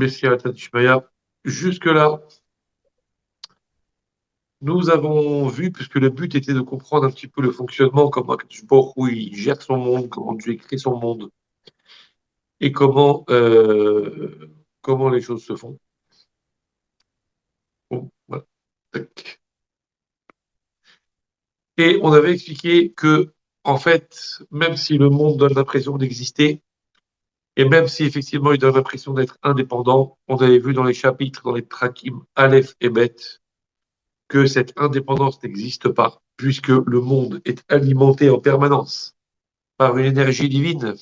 Messiah Tadishmaya. Jusque-là, nous avons vu, puisque le but était de comprendre un petit peu le fonctionnement, comment Baruch Hu, il gère son monde, comment Dieu crée son monde, et comment les choses se font. Bon, voilà. Tac. Et on avait expliqué que, en fait, même si le monde donne l'impression d'exister, et même si effectivement il donne l'impression d'être indépendant, on avait vu dans les chapitres, dans les Trakim, Aleph et Bet, que cette indépendance n'existe pas, puisque le monde est alimenté en permanence par une énergie divine.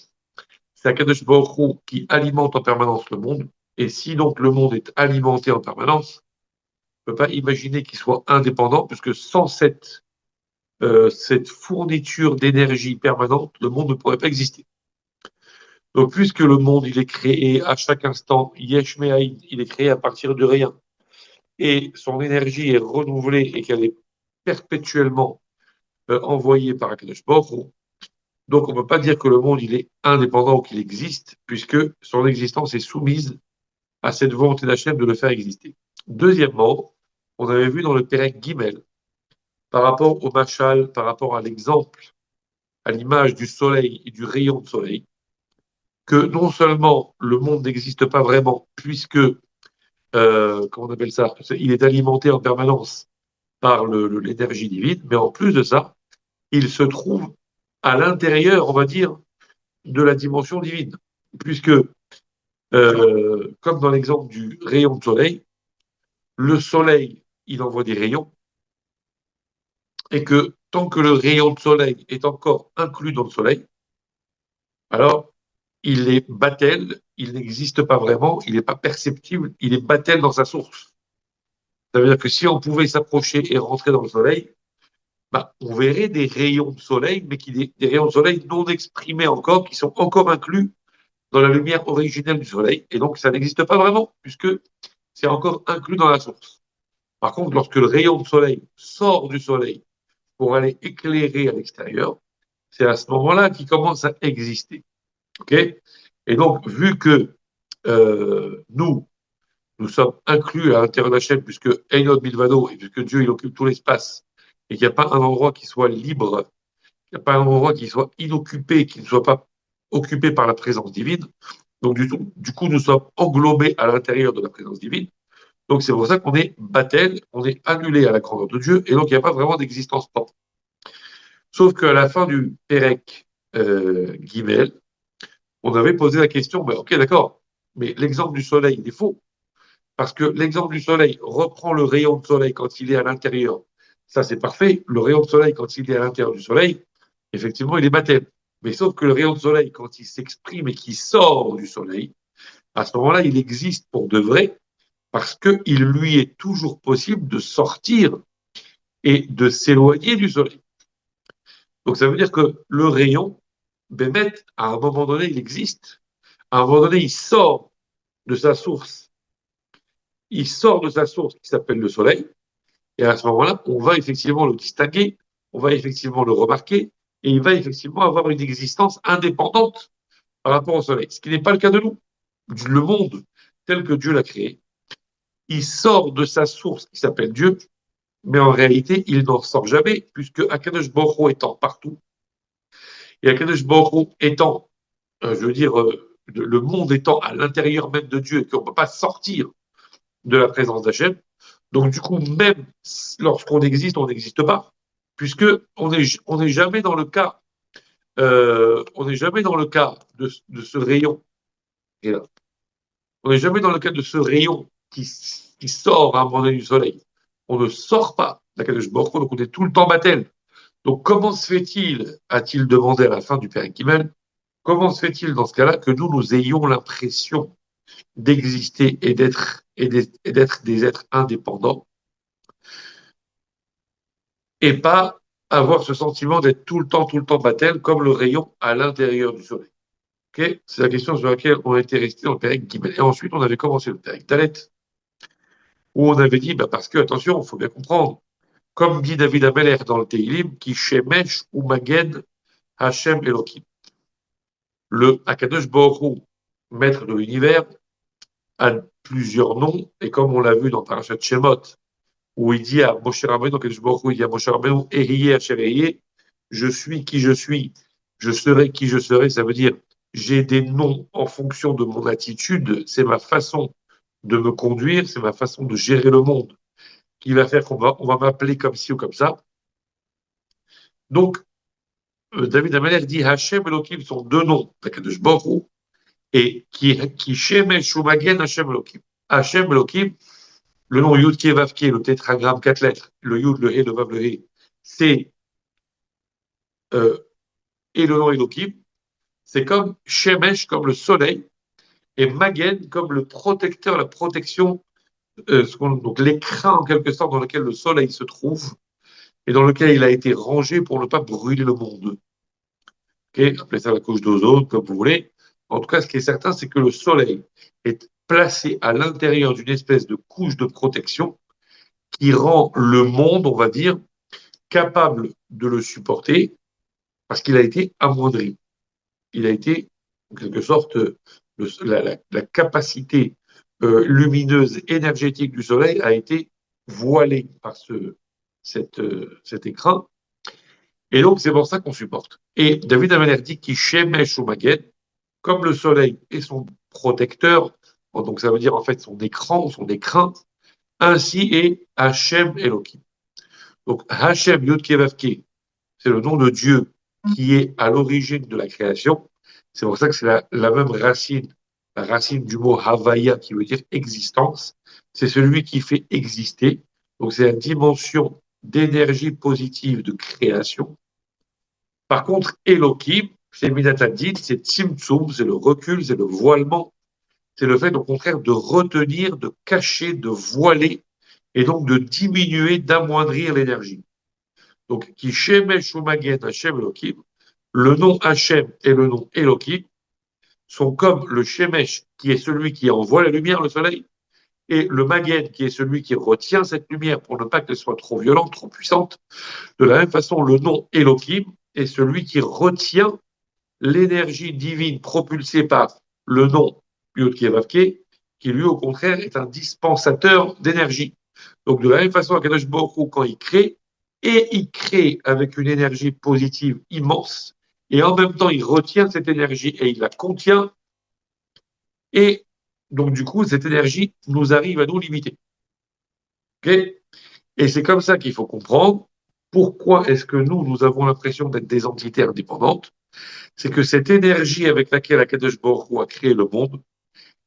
C'est Akadosh Baruch Hu qui alimente en permanence le monde. Et si donc le monde est alimenté en permanence, on ne peut pas imaginer qu'il soit indépendant, puisque sans cette fourniture d'énergie permanente, le monde ne pourrait pas exister. Donc, puisque le monde, il est créé à chaque instant, Yesh Me'ayin, il est créé à partir de rien, et son énergie est renouvelée et qu'elle est perpétuellement envoyée par Akadosh Baruch Hu, donc on ne peut pas dire que le monde, il est indépendant ou qu'il existe, puisque son existence est soumise à cette volonté d'Hachem de le faire exister. Deuxièmement, on avait vu dans le Pérec Gimel, par rapport au Machal, par rapport à l'exemple, à l'image du soleil et du rayon de soleil, que non seulement le monde n'existe pas vraiment, puisque, comment on appelle ça, il est alimenté en permanence par l'énergie divine, mais en plus de ça, il se trouve à l'intérieur, on va dire, de la dimension divine. Puisque, comme dans l'exemple du rayon de soleil, le soleil, il envoie des rayons, et que tant que le rayon de soleil est encore inclus dans le soleil, alors il est battel, il n'existe pas vraiment, il n'est pas perceptible, il est battel dans sa source. Ça veut dire que si on pouvait s'approcher et rentrer dans le soleil, bah, on verrait des rayons de soleil, mais des rayons de soleil non exprimés encore, qui sont encore inclus dans la lumière originelle du soleil. Et donc, ça n'existe pas vraiment, puisque c'est encore inclus dans la source. Par contre, lorsque le rayon de soleil sort du soleil pour aller éclairer à l'extérieur, c'est à ce moment-là qu'il commence à exister. OK? Et donc, vu que nous sommes inclus à l'intérieur de la chaîne, puisque Einod Bilvado, et puisque Dieu il occupe tout l'espace, et qu'il n'y a pas un endroit qui soit libre, il n'y a pas un endroit qui soit inoccupé, qui ne soit pas occupé par la présence divine. Donc, du coup, nous sommes englobés à l'intérieur de la présence divine. Donc, c'est pour ça qu'on est battel, on est annulé à la grandeur de Dieu, et donc il n'y a pas vraiment d'existence propre. Sauf qu'à la fin du Pérec Gimel, on avait posé la question, ben, ok, d'accord, mais l'exemple du soleil, il est faux. Parce que l'exemple du soleil reprend le rayon de soleil quand il est à l'intérieur. Ça, c'est parfait. Le rayon de soleil, quand il est à l'intérieur du soleil, effectivement, il est baptême. Mais sauf que le rayon de soleil, quand il s'exprime et qu'il sort du soleil, à ce moment-là, il existe pour de vrai, parce qu'il lui est toujours possible de sortir et de s'éloigner du soleil. Donc ça veut dire que le rayon, Bémet, à un moment donné, il existe. À un moment donné, il sort de sa source. Il sort de sa source qui s'appelle le soleil. Et à ce moment-là, on va effectivement le distinguer, on va effectivement le remarquer, et il va effectivement avoir une existence indépendante par rapport au soleil. Ce qui n'est pas le cas de nous. Le monde tel que Dieu l'a créé, il sort de sa source qui s'appelle Dieu, mais en réalité, il n'en sort jamais, puisque Akadosh Baruch Hu étant partout, et Akadosh Baruch Hu étant, je veux dire, le monde étant à l'intérieur même de Dieu, et qu'on ne peut pas sortir de la présence d'Hachem, donc du coup, même lorsqu'on existe, on n'existe pas, puisque on n'est jamais dans le cas, on n'est jamais dans le cas de ce rayon. Et là, on n'est jamais dans le cas de ce rayon qui sort à un moment donné du soleil. On ne sort pas d'Akadosh Baruch Hu, donc on est tout le temps battel. Donc comment se fait-il, a-t-il demandé à la fin du Père Kimel, comment se fait-il dans ce cas-là que nous ayons l'impression d'exister et d'être des êtres indépendants et pas avoir ce sentiment d'être tout le temps battel comme le rayon à l'intérieur du soleil. Okay, c'est la question sur laquelle on était resté dans le Pérec Guimel. Et ensuite, on avait commencé le Pérec Talet, où on avait dit, bah parce que, attention, il faut bien comprendre, comme dit David Ameller dans le Teilim, qui Shemesh ou Maged Hashem Elohim. Le Akadosh Baruch Hu, maître de l'univers, a plusieurs noms, et comme on l'a vu dans Parashat Shemot, où il dit à Moshe Rabbeinu, donc il dit à Moshe Rabbeinu, Ehyeh Asher Ehyeh, je suis qui je suis, je serai qui je serai, ça veut dire j'ai des noms en fonction de mon attitude, c'est ma façon de me conduire, c'est ma façon de gérer le monde qui va faire on va m'appeler comme ci ou comme ça. Donc, David Ameller dit Hachem Elohim sont deux noms, Kadosh Baruch Hu, et qui Shemesh ou Magen Hachem Elohim. Hachem Elohim, le nom Yud Kiev Vav Kiev, le tétragramme 4 lettres, le Yud, le He, le Vav, le He, c'est euh, et le nom Elohim, c'est comme Shemesh, comme le soleil, et Magen, comme le protecteur, la protection, donc l'écran en quelque sorte dans lequel le soleil se trouve et dans lequel il a été rangé pour ne pas brûler le monde. Okay, appelez ça la couche d'ozone, comme vous voulez. En tout cas, ce qui est certain, c'est que le soleil est placé à l'intérieur d'une espèce de couche de protection qui rend le monde, on va dire, capable de le supporter parce qu'il a été amoindri. Il a été, en quelque sorte, la capacité lumineuse, énergétique du soleil a été voilée par cet écran. Et donc, c'est pour ça qu'on supporte. Et David Ameller dit qu'il shemesh ou magen, comme le soleil est son protecteur, donc ça veut dire en fait son écran, ainsi est Hachem Elohim. Donc Hachem Yud Keh Vav Keh, c'est le nom de Dieu qui est à l'origine de la création. C'est pour ça que c'est la même racine, la racine du mot Havaya qui veut dire existence. C'est celui qui fait exister. Donc c'est la dimension d'énergie positive de création. Par contre, Elohim, c'est Minatadit, c'est Tzimtzum, c'est le recul, c'est le voilement. C'est le fait, au contraire, de retenir, de cacher, de voiler, et donc de diminuer, d'amoindrir l'énergie. Donc, qui Shemesh ou Magen Hashem Elohim, le nom Hashem et le nom Elohim sont comme le Shemesh, qui est celui qui envoie la lumière, le soleil, et le Magen, qui est celui qui retient cette lumière pour ne pas qu'elle soit trop violente, trop puissante. De la même façon, le nom Elohim est celui qui retient l'énergie divine propulsée par le nom Yud Keh Vav Keh, qui lui, au contraire, est un dispensateur d'énergie. Donc, de la même façon, Akadosh Baruch Hu, quand il crée, et il crée avec une énergie positive immense, et en même temps, il retient cette énergie et il la contient, et donc, du coup, cette énergie nous arrive à nous limiter. Okay, et c'est comme ça qu'il faut comprendre pourquoi est-ce que nous avons l'impression d'être des entités indépendantes. C'est que cette énergie avec laquelle Akadosh Baruch Hu a créé le monde,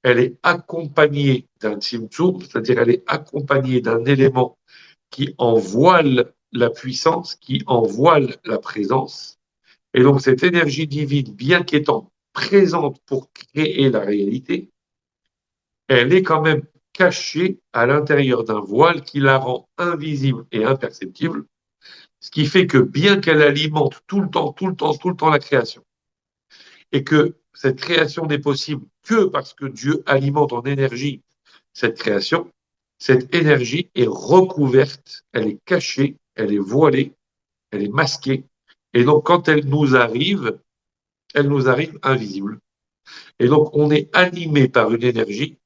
elle est accompagnée d'un tzimtzum, c'est-à-dire elle est accompagnée d'un élément qui en voile la puissance, qui en voile la présence. Et donc cette énergie divine, bien qu'étant présente pour créer la réalité, elle est quand même cachée à l'intérieur d'un voile qui la rend invisible et imperceptible, ce qui fait que bien qu'elle alimente tout le temps, tout le temps, tout le temps la création, et que cette création n'est possible que parce que Dieu alimente en énergie cette création, cette énergie est recouverte, elle est cachée, elle est voilée, elle est masquée. Et donc, quand elle nous arrive invisible. Et donc, on est animé par une énergie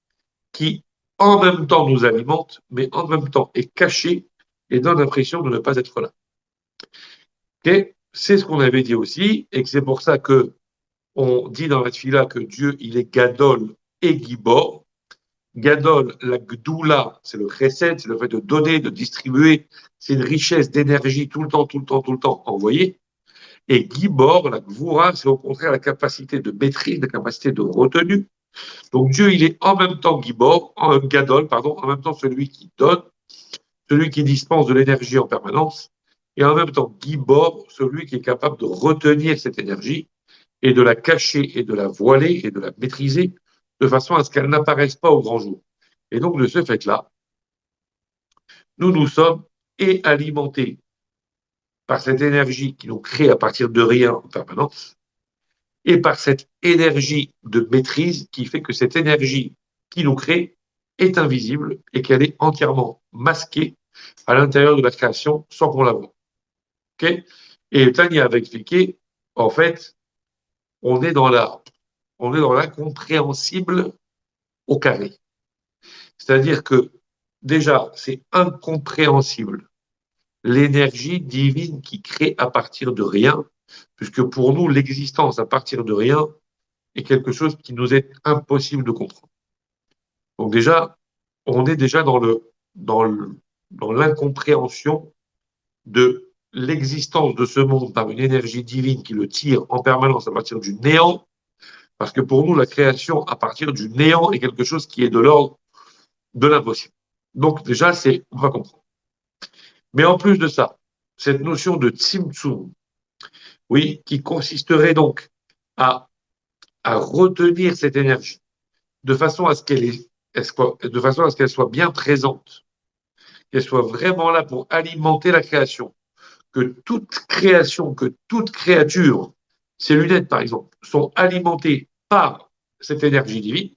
qui, en même temps, nous alimente, mais en même temps est cachée et donne l'impression de ne pas être là. Okay, c'est ce qu'on avait dit aussi, et que c'est pour ça que on dit dans la Tfila que Dieu, il est Gadol et Gibor. Gadol, la Gdoula, c'est le chesed, c'est le fait de donner, de distribuer. C'est une richesse d'énergie tout le temps, tout le temps, tout le temps envoyée. Et Gibor, la Gvoura, c'est au contraire la capacité de maîtrise, la capacité de retenue. Donc Dieu, il est en même temps Gibor, Gadol, pardon, en même temps celui qui donne, celui qui dispense de l'énergie en permanence, et en même temps Gibor, celui qui est capable de retenir cette énergie et de la cacher et de la voiler et de la maîtriser de façon à ce qu'elle n'apparaisse pas au grand jour. Et donc, de ce fait-là, nous sommes et alimentés par cette énergie qui nous crée à partir de rien en permanence, et par cette énergie de maîtrise qui fait que cette énergie qui nous crée est invisible et qu'elle est entièrement masquée à l'intérieur de la création sans qu'on la voie. Okay, et Tania avait expliqué, en fait, on est dans l'incompréhensible au carré. C'est-à-dire que déjà, c'est incompréhensible l'énergie divine qui crée à partir de rien, puisque pour nous, l'existence à partir de rien est quelque chose qui nous est impossible de comprendre. Donc déjà, on est déjà dans l'incompréhension de l'existence de ce monde par une énergie divine qui le tire en permanence à partir du néant, parce que pour nous, la création à partir du néant est quelque chose qui est de l'ordre de l'impossible. Donc déjà, on va comprendre. Mais en plus de ça, cette notion de Tzimtzum, oui, qui consisterait donc à, à retenir cette énergie de façon à ce de façon à ce qu'elle soit bien présente, qu'elle soit vraiment là pour alimenter la création, que toute création, que toute créature, ces lunettes par exemple, sont alimentées par cette énergie divine,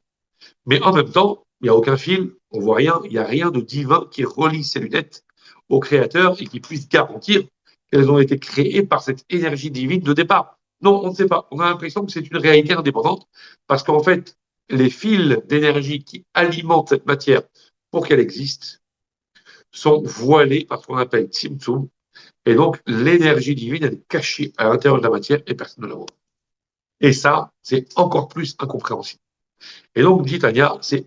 mais en même temps, il n'y a aucun fil, on voit rien, il n'y a rien de divin qui relie ces lunettes au créateur et qui puisse garantir qu'elles ont été créées par cette énergie divine de départ. Non, on ne sait pas. On a l'impression que c'est une réalité indépendante parce qu'en fait, les fils d'énergie qui alimentent cette matière pour qu'elle existe sont voilés par ce qu'on appelle Tzimtzum. Et donc, l'énergie divine, elle est cachée à l'intérieur de la matière et personne ne la voit. Et ça, c'est encore plus incompréhensible. Et donc, dit Tania, c'est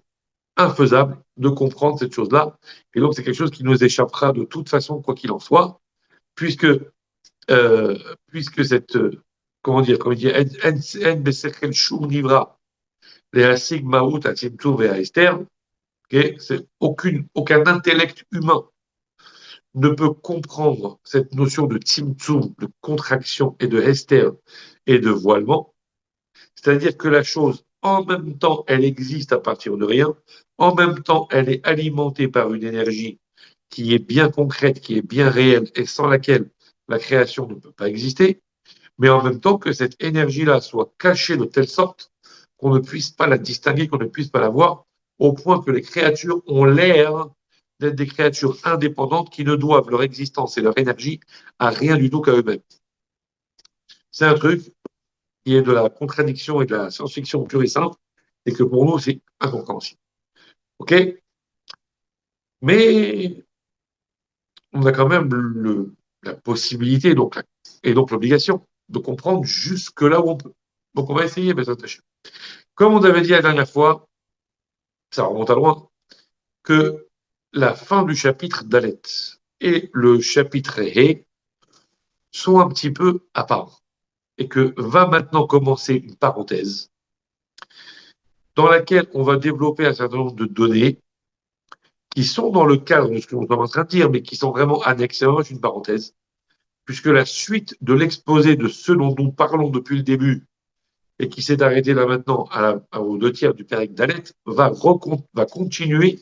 infaisable de comprendre cette chose-là. Et donc, c'est quelque chose qui nous échappera de toute façon, quoi qu'il en soit, puisque, puisque cette, comment dire, en besekel shum nivra, les asig maout atimtur et Esther, c'est aucun intellect humain ne peut comprendre cette notion de tzimtzum, de contraction et de hester et de voilement. C'est-à-dire que la chose, en même temps, elle existe à partir de rien, en même temps, elle est alimentée par une énergie qui est bien concrète, qui est bien réelle et sans laquelle la création ne peut pas exister, mais en même temps que cette énergie-là soit cachée de telle sorte qu'on ne puisse pas la distinguer, qu'on ne puisse pas la voir, au point que les créatures ont l'air d'être des créatures indépendantes qui ne doivent leur existence et leur énergie à rien du tout qu'à eux-mêmes. C'est un truc qui est de la contradiction et de la science-fiction pure et simple, et que pour nous, c'est incompréhensible. OK? Mais on a quand même la possibilité et donc l'obligation de comprendre jusque là où on peut. Donc on va essayer, mais attacher. Comme on avait dit la dernière fois, ça remonte à loin, que la fin du chapitre d'Alet et le chapitre He sont un petit peu à part. Et que va maintenant commencer une parenthèse dans laquelle on va développer un certain nombre de données qui sont dans le cadre de ce que nous sommes en train de dire, mais qui sont vraiment annexées. C'est une parenthèse, puisque la suite de l'exposé de ce dont nous parlons depuis le début et qui s'est arrêté là maintenant aux 2 tiers du Pérec Dalet va continuer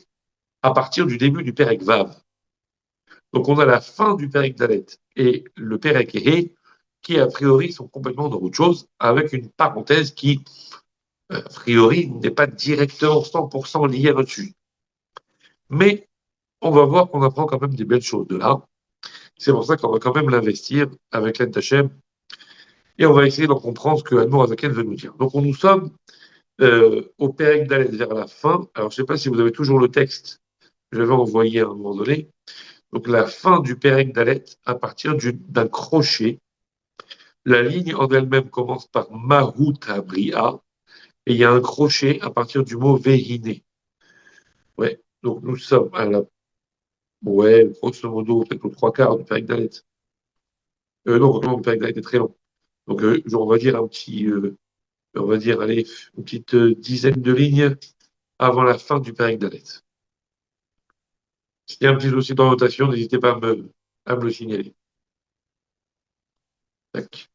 à partir du début du Pérec Vav. Donc on a la fin du Pérec Dalet et le Pérec He qui a priori sont complètement dans autre chose, avec une parenthèse qui a priori n'est pas directement 100% liée à notre sujet. Mais on va voir qu'on apprend quand même des belles choses de là. C'est pour ça qu'on va quand même l'investir avec l'aide d'Hachem et on va essayer d'en comprendre ce que Admour Azaken veut nous dire. Donc nous sommes au Pérec Dalet vers la fin. Alors je ne sais pas si vous avez toujours le texte que j'avais envoyé à un moment donné. Donc la fin du Pérec Dalet à partir d'un crochet. La ligne en elle-même commence par Mahut Abria et il y a un crochet à partir du mot Vehine. Ouais, donc nous sommes à la, ouais, grosso modo, peut-être aux 3 quarts du Pérec Dalet. Non, le Pérec Dalet est très long. Donc on va dire on va dire, allez, une petite dizaine de lignes avant la fin du Pérec Dalet. S'il y a un petit souci d'orientation, n'hésitez pas à me le signaler. Tac.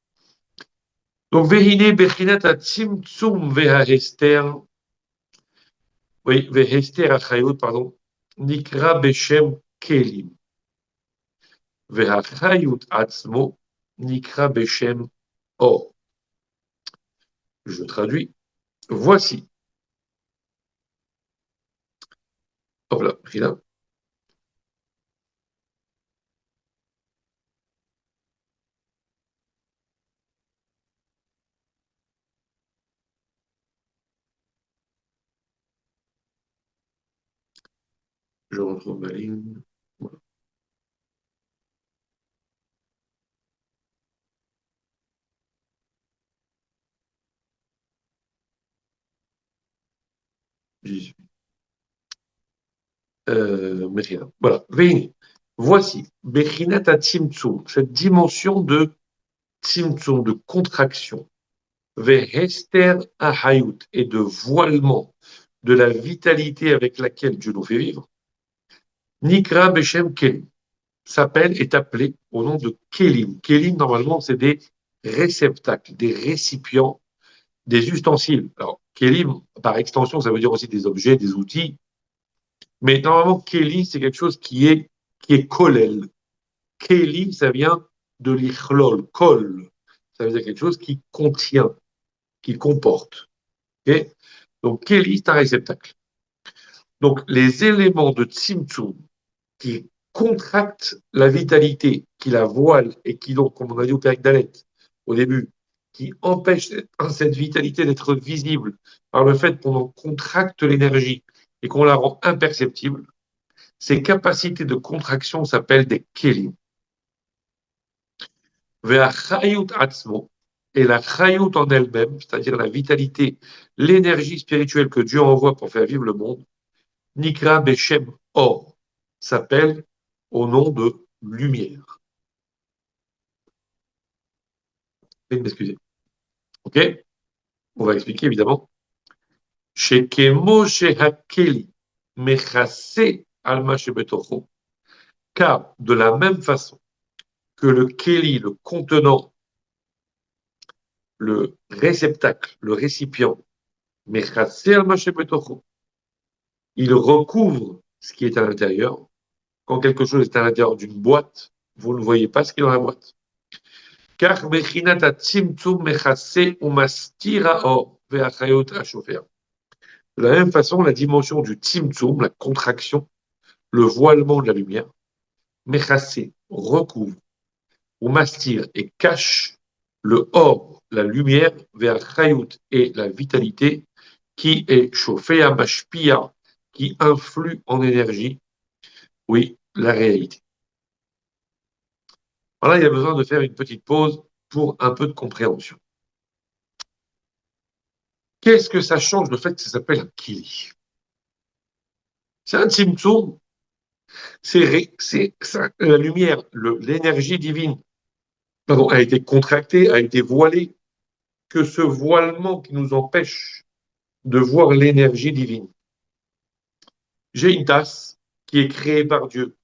Donc, Vehine Bechinat Tzimtzum Vehahester, oui, Vehester Achayot, pardon, Nikra Beshem Kelim. Vehachayot Atzmo, Nikra Beshem Or. Je traduis. Voici. Hop là, pris là. Je retrouve ma ligne. Voilà. J'y suis. Mechina. Voilà. Veine. Voici. Bechinata Tzimtzum. Cette dimension de Tzimtzum, de contraction. Vehester Ahayut. Et de voilement de la vitalité avec laquelle Dieu nous fait vivre. Nikra Beshem Kelim. S'appelle, est appelé au nom de Kélim. Kélim, normalement, c'est des réceptacles, des récipients, des ustensiles. Alors, Kélim, par extension, ça veut dire aussi des objets, des outils. Mais normalement, Kéli, c'est quelque chose qui est kolel. Kéli, ça vient de l'ichlol, kol. Ça veut dire quelque chose qui contient, qui comporte. Okay. Donc, Kéli, c'est un réceptacle. Donc, les éléments de Tzimtzum qui contractent la vitalité, qui la voilent et qui, donc, comme on a dit au Père Dalet au début, qui empêchent cette vitalité d'être visible par le fait qu'on en contracte l'énergie et qu'on la rend imperceptible, ces capacités de contraction s'appellent des kelim. Et la chayut en elle-même, c'est-à-dire la vitalité, l'énergie spirituelle que Dieu envoie pour faire vivre le monde, Nikra Beshem Or, s'appelle au nom de lumière. Veuillez m'excuser. OK. On va expliquer évidemment. Shekemo Shehakeli Mechase Alma Shebetocho. Car de la même façon que le Keli, le contenant, le réceptacle, le récipient, Mechase Alma Shebetocho, il recouvre ce qui est à l'intérieur. Quand quelque chose est à l'intérieur d'une boîte, vous ne voyez pas ce qui est dans la boîte. Car Mechinat Tzimtzum Mechase Umastira Or Veachayot Ashofer. De la même façon, la dimension du Tzimtzum, la contraction, le voilement de la lumière, Mechase recouvre ou mastir et cache le or, la lumière, vers Chayut et la vitalité, qui est chauffé à Mashpia, qui influe en énergie, oui, la réalité. Alors là, il y a besoin de faire une petite pause pour un peu de compréhension. Qu'est-ce que ça change le fait que ça s'appelle un kili? C'est un tzimtzum, c'est la lumière, l'énergie divine, pardon, a été contractée, a été voilée, que ce voilement qui nous empêche de voir l'énergie divine. J'ai une tasse qui est créée par Dieu.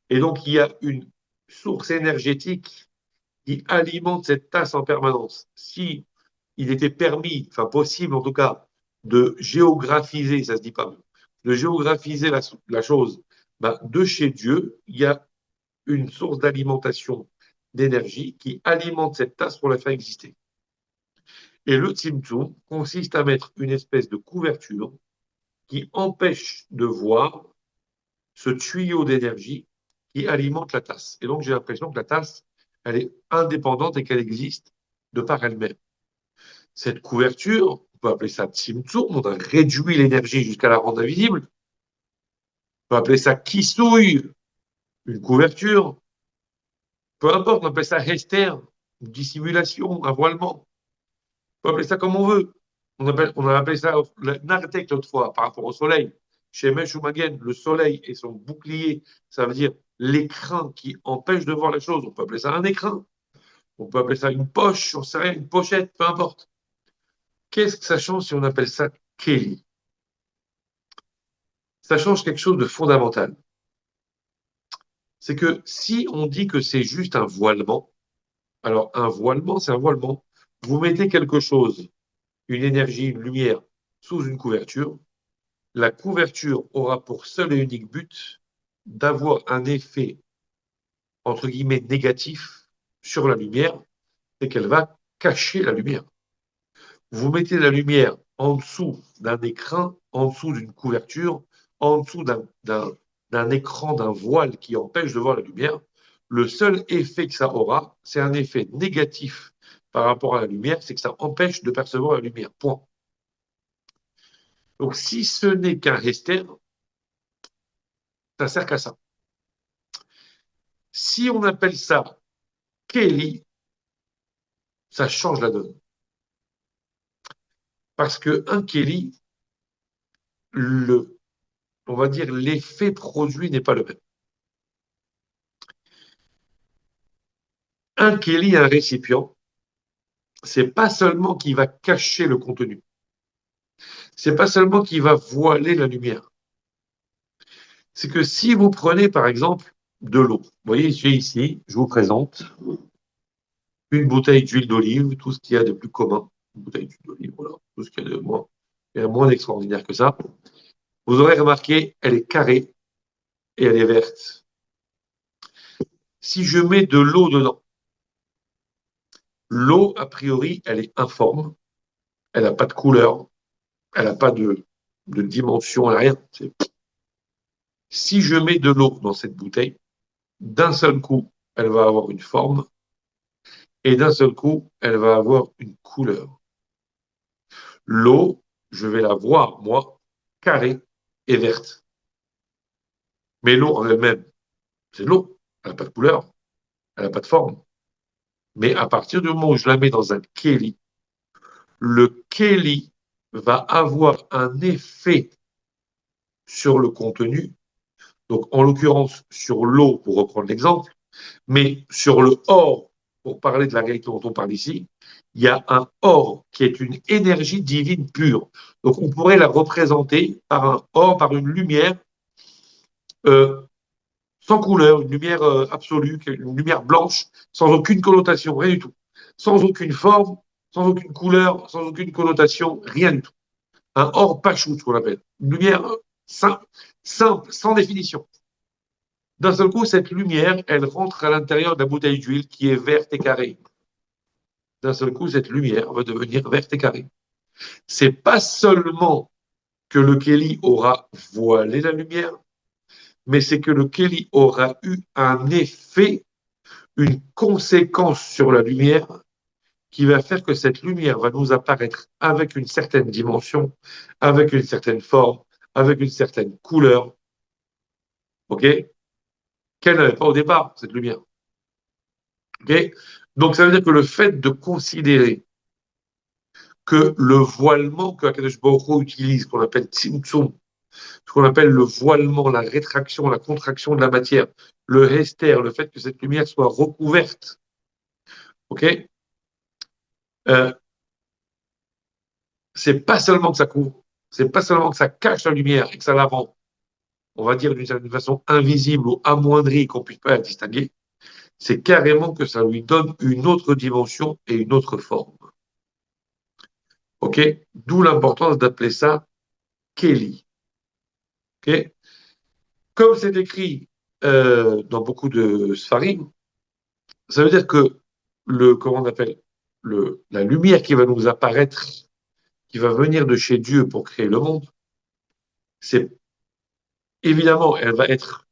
Et donc, il y a une source énergétique qui alimente cette tasse en permanence. Si il était permis, enfin possible en tout cas, de géographiser, ça se dit pas, de géographiser la chose, ben, de chez Dieu, il y a une source d'alimentation d'énergie qui alimente cette tasse pour la faire exister. Et le Tzimtzum consiste à mettre une espèce de couverture qui empêche de voir ce tuyau d'énergie qui alimente la tasse. Et donc, j'ai l'impression que la tasse, elle est indépendante et qu'elle existe de par elle-même. Cette couverture, on peut appeler ça Tzimtzum, on a réduit l'énergie jusqu'à la rendre invisible. On peut appeler ça Kisouille, une couverture. Peu importe, on appelle ça Hester, une dissimulation, un voilement. On peut appeler ça comme on veut. On a appelé ça Nartek l'autre fois, par rapport au soleil. Chez Mesh ou Magen, le soleil et son bouclier, ça veut dire l'écrin qui empêche de voir la chose. On peut appeler ça un écrin. On peut appeler ça une poche, on sait rien, une pochette, peu importe. Qu'est-ce que ça change si on appelle ça Kelly? Ça change quelque chose de fondamental. C'est que si on dit que c'est juste un voilement, alors un voilement, c'est un voilement. Vous mettez quelque chose, une énergie, une lumière, sous une couverture, la couverture aura pour seul et unique but d'avoir un effet, entre guillemets, négatif sur la lumière, c'est qu'elle va cacher la lumière. Vous mettez la lumière en dessous d'un écrin, en dessous d'une couverture, en dessous d'un écran, d'un voile qui empêche de voir la lumière, le seul effet que ça aura, c'est un effet négatif par rapport à la lumière, c'est que ça empêche de percevoir la lumière. Point. Donc, si ce n'est qu'un Hester, Ça sert qu'à ça. Si on appelle ça Keli, ça change la donne. Parce qu'un Keli, on va dire, l'effet produit n'est pas le même. Un Keli, un récipient, c'est pas seulement qu'il va cacher le contenu, c'est pas seulement qu'il va voiler la lumière. C'est que si vous prenez, par exemple, de l'eau, vous voyez, ici, je vous présente une bouteille d'huile d'olive, tout ce qu'il y a de plus commun, une bouteille d'huile d'olive, voilà, tout ce qu'il y a de moins extraordinaire que ça. Vous aurez remarqué, elle est carrée et elle est verte. Si je mets de l'eau dedans, l'eau, a priori, elle est informe, elle n'a pas de couleur, elle n'a pas de dimension, elle n'a rien. Si je mets de l'eau dans cette bouteille, d'un seul coup, elle va avoir une forme et d'un seul coup, elle va avoir une couleur. L'eau, je vais la voir, moi, carrée et verte. Mais l'eau en elle-même, c'est de l'eau. Elle n'a pas de couleur, elle n'a pas de forme. Mais à partir du moment où je la mets dans un keli, le keli va avoir un effet sur le contenu, donc en l'occurrence sur l'eau, pour reprendre l'exemple, mais sur le or, pour parler de la réalité dont on parle ici, il y a un or qui est une énergie divine pure. Donc on pourrait la représenter par un or, par une lumière euh, sans couleur, une lumière absolue, une lumière blanche, sans aucune connotation, rien du tout. Sans aucune forme, sans aucune couleur, sans aucune connotation, rien du tout. Un or pachou, ce qu'on appelle. Une lumière simple, sans définition. D'un seul coup, cette lumière, elle rentre à l'intérieur de la bouteille d'huile qui est verte et carrée. D'un seul coup, cette lumière va devenir verte et carrée. C'est pas seulement que le Kelly aura voilé la lumière, mais c'est que le Kelly aura eu un effet, une conséquence sur la lumière qui va faire que cette lumière va nous apparaître avec une certaine dimension, avec une certaine forme, avec une certaine couleur, ok, qu'elle n'avait pas au départ, cette lumière. Ok. Donc ça veut dire que le fait de considérer que le voilement que Akadosh Baruch Hu utilise, qu'on appelle tzimtzum, ce qu'on appelle le voilement, la rétraction, la contraction de la matière, le hester, le fait que cette lumière soit recouverte, ok, euh, c'est pas seulement que ça couvre, c'est pas seulement que ça cache la lumière et que ça la rend, on va dire d'une certaine façon invisible ou amoindrie, qu'on puisse pas la distinguer, c'est carrément que ça lui donne une autre dimension et une autre forme. Ok, d'où l'importance d'appeler ça Keli. Ok, comme c'est écrit dans beaucoup de Sfarim, ça veut dire que comment on appelle, la lumière qui va nous apparaître, qui va venir de chez Dieu pour créer le monde, c'est évidemment, elle va être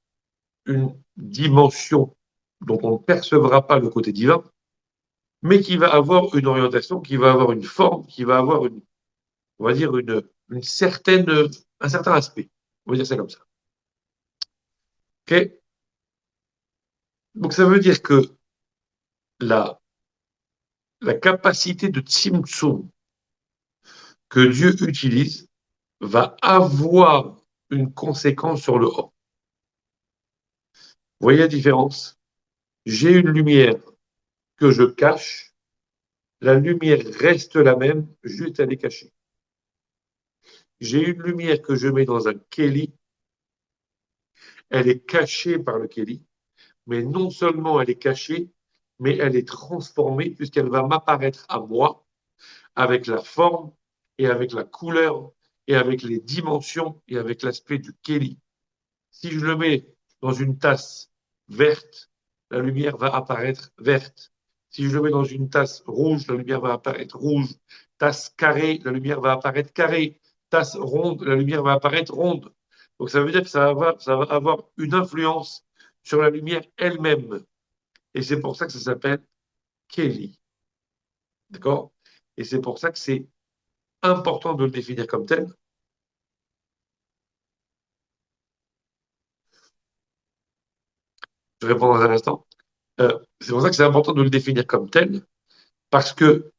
une dimension dont on ne percevra pas le côté divin, mais qui va avoir une orientation, qui va avoir une forme, qui va avoir on va dire une certaine, un certain aspect. On va dire ça comme ça. Ok. Donc ça veut dire que la, la capacité de Tzimtzum que Dieu utilise va avoir une conséquence sur le haut. Vous voyez la différence? J'ai une lumière que je cache, la lumière reste la même, juste elle est cachée. J'ai une lumière que je mets dans un keli, elle est cachée par le keli, mais non seulement elle est cachée, mais elle est transformée puisqu'elle va m'apparaître à moi avec la forme et avec la couleur et avec les dimensions et avec l'aspect du keli. Si je le mets dans une tasse verte, la lumière va apparaître verte. Si je le mets dans une tasse rouge, la lumière va apparaître rouge. Tasse carrée, la lumière va apparaître carrée. Tasse ronde, la lumière va apparaître ronde. Donc ça veut dire que ça va avoir une influence sur la lumière elle-même. Et c'est pour ça que ça s'appelle Kelly. D'accord? Et c'est pour ça que c'est important de le définir comme tel. Je réponds dans un instant. C'est pour ça que c'est important de le définir comme tel, parce que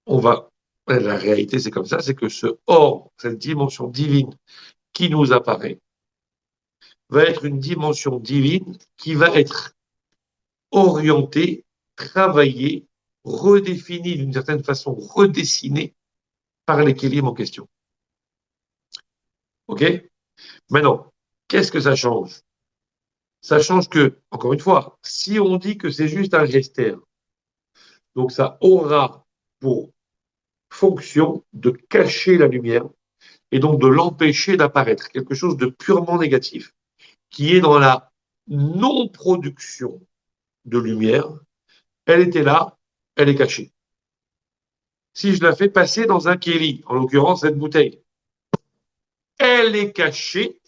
on va, la réalité c'est comme ça, c'est que ce hors, cette dimension divine qui nous apparaît, va être une dimension divine qui va être orientée, travaillée, redéfinie d'une certaine façon, redessinée par l'équilibre en question. OK? Maintenant, qu'est-ce que ça change? Ça change que, encore une fois, si on dit que c'est juste un gester, donc ça aura pour fonction de cacher la lumière et donc de l'empêcher d'apparaître, quelque chose de purement négatif, qui est dans la non-production de lumière. Elle était là, elle est cachée. Si je la fais passer dans un kéli, en l'occurrence cette bouteille, elle est cachée,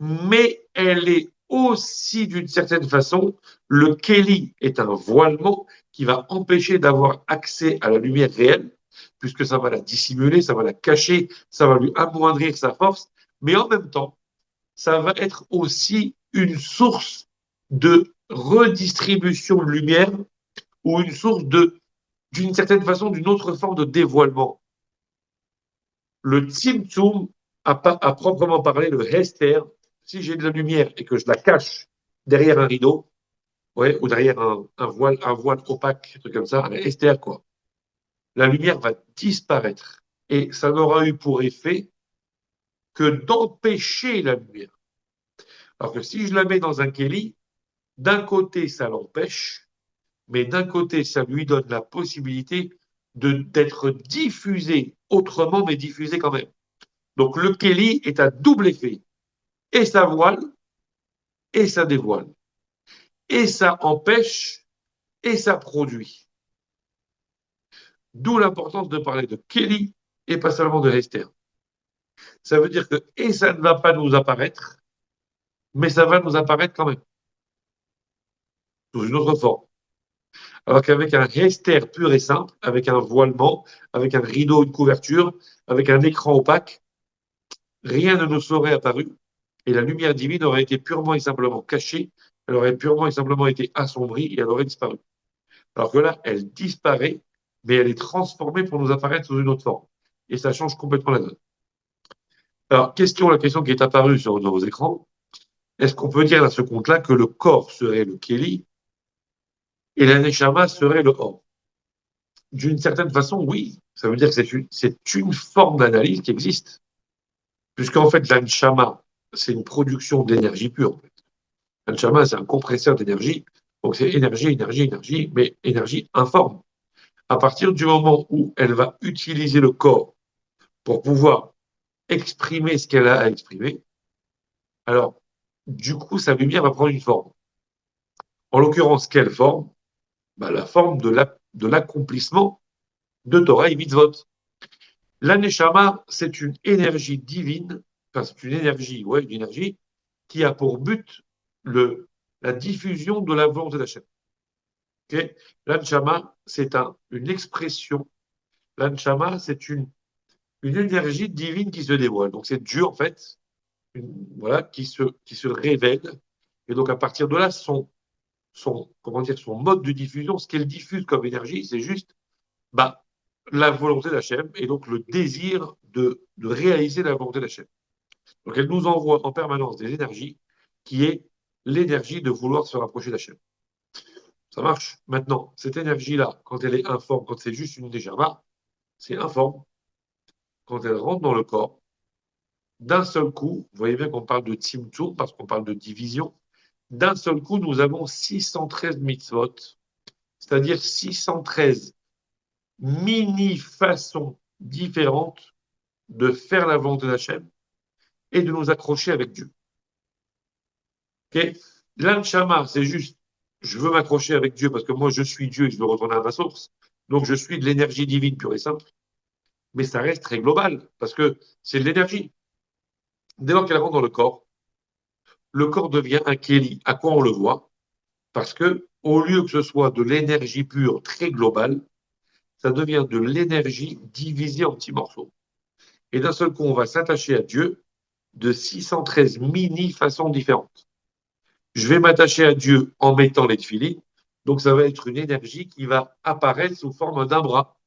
mais elle est aussi d'une certaine façon, le kéli est un voilement qui va empêcher d'avoir accès à la lumière réelle, puisque ça va la dissimuler, ça va la cacher, ça va lui amoindrir sa force, mais en même temps, ça va être aussi une source de redistribution de lumière ou une source de, d'une certaine façon, d'une autre forme de dévoilement. Le Tzimtzum, à proprement parler, le Hester, si j'ai de la lumière et que je la cache derrière un rideau, ouais, ou derrière un voile opaque, un truc comme ça, un Hester, quoi, la lumière va disparaître. Et ça n'aura eu pour effet que d'empêcher la lumière. Alors que si je la mets dans un Kéli, d'un côté, ça l'empêche, mais d'un côté, ça lui donne la possibilité d'être diffusé autrement, mais diffusé quand même. Donc le Kéli est à double effet. Et ça voile, et ça dévoile. Et ça empêche, et ça produit. D'où l'importance de parler de Kéli et pas seulement de Hester. Ça veut dire que, et ça ne va pas nous apparaître, mais ça va nous apparaître quand même, sous une autre forme. Alors qu'avec un Hester pur et simple, avec un voilement, avec un rideau, une couverture, avec un écran opaque, rien ne nous serait apparu et la lumière divine aurait été purement et simplement cachée, elle aurait purement et simplement été assombrie et elle aurait disparu. Alors que là, elle disparaît, mais elle est transformée pour nous apparaître sous une autre forme. Et ça change complètement la donne. Alors, la question qui est apparue sur nos écrans, est-ce qu'on peut dire à ce compte-là que le corps serait le Kéli et la Neshama serait le Or? D'une certaine façon, oui. Ça veut dire que c'est une forme d'analyse qui existe. Puisqu'en fait, l'anshama, c'est une production d'énergie pure. En fait. L'anshama, c'est un compresseur d'énergie. Donc, c'est énergie, énergie, énergie, mais énergie informe. À partir du moment où elle va utiliser le corps pour pouvoir exprimer ce qu'elle a à exprimer, alors, du coup, sa lumière va prendre une forme. En l'occurrence, quelle forme? Bah, la forme de l'accomplissement de Torah et Mitzvot. L'aneshama, c'est une énergie divine, enfin, c'est une énergie, ouais, une énergie qui a pour but la diffusion de la volonté d'Hachem. Okay. L'aneshama, c'est une expression. L'aneshama, c'est une énergie divine qui se dévoile. Donc, c'est Dieu, en fait, voilà, qui se révèle. Et donc, à partir de là, comment dire, son mode de diffusion, ce qu'elle diffuse comme énergie, c'est juste bah, la volonté d'Hachem et donc le désir de réaliser la volonté d'Hachem. Donc elle nous envoie en permanence des énergies qui est l'énergie de vouloir se rapprocher d'Hachem. Ça marche. Maintenant, cette énergie-là, quand elle est informe, quand c'est juste une neshama, c'est informe. Quand elle rentre dans le corps, d'un seul coup, vous voyez bien qu'on parle de tzimtzum parce qu'on parle de division, d'un seul coup, nous avons 613 mitzvot, c'est-à-dire 613 mini-façons différentes de faire la volonté d'Hachem et de nous accrocher avec Dieu. Okay. L'anshama, c'est juste, je veux m'accrocher avec Dieu parce que moi, je suis Dieu et je veux retourner à ma source. Donc, je suis de l'énergie divine pure et simple. Mais ça reste très global parce que c'est de l'énergie. Dès lors qu'elle rentre dans le corps devient un kéli. À quoi on le voit? Parce que, au lieu que ce soit de l'énergie pure très globale, ça devient de l'énergie divisée en petits morceaux. Et d'un seul coup, on va s'attacher à Dieu de 613 mini-façons différentes. Je vais m'attacher à Dieu en mettant les tefilines. Donc, ça va être une énergie qui va apparaître sous forme d'un bras.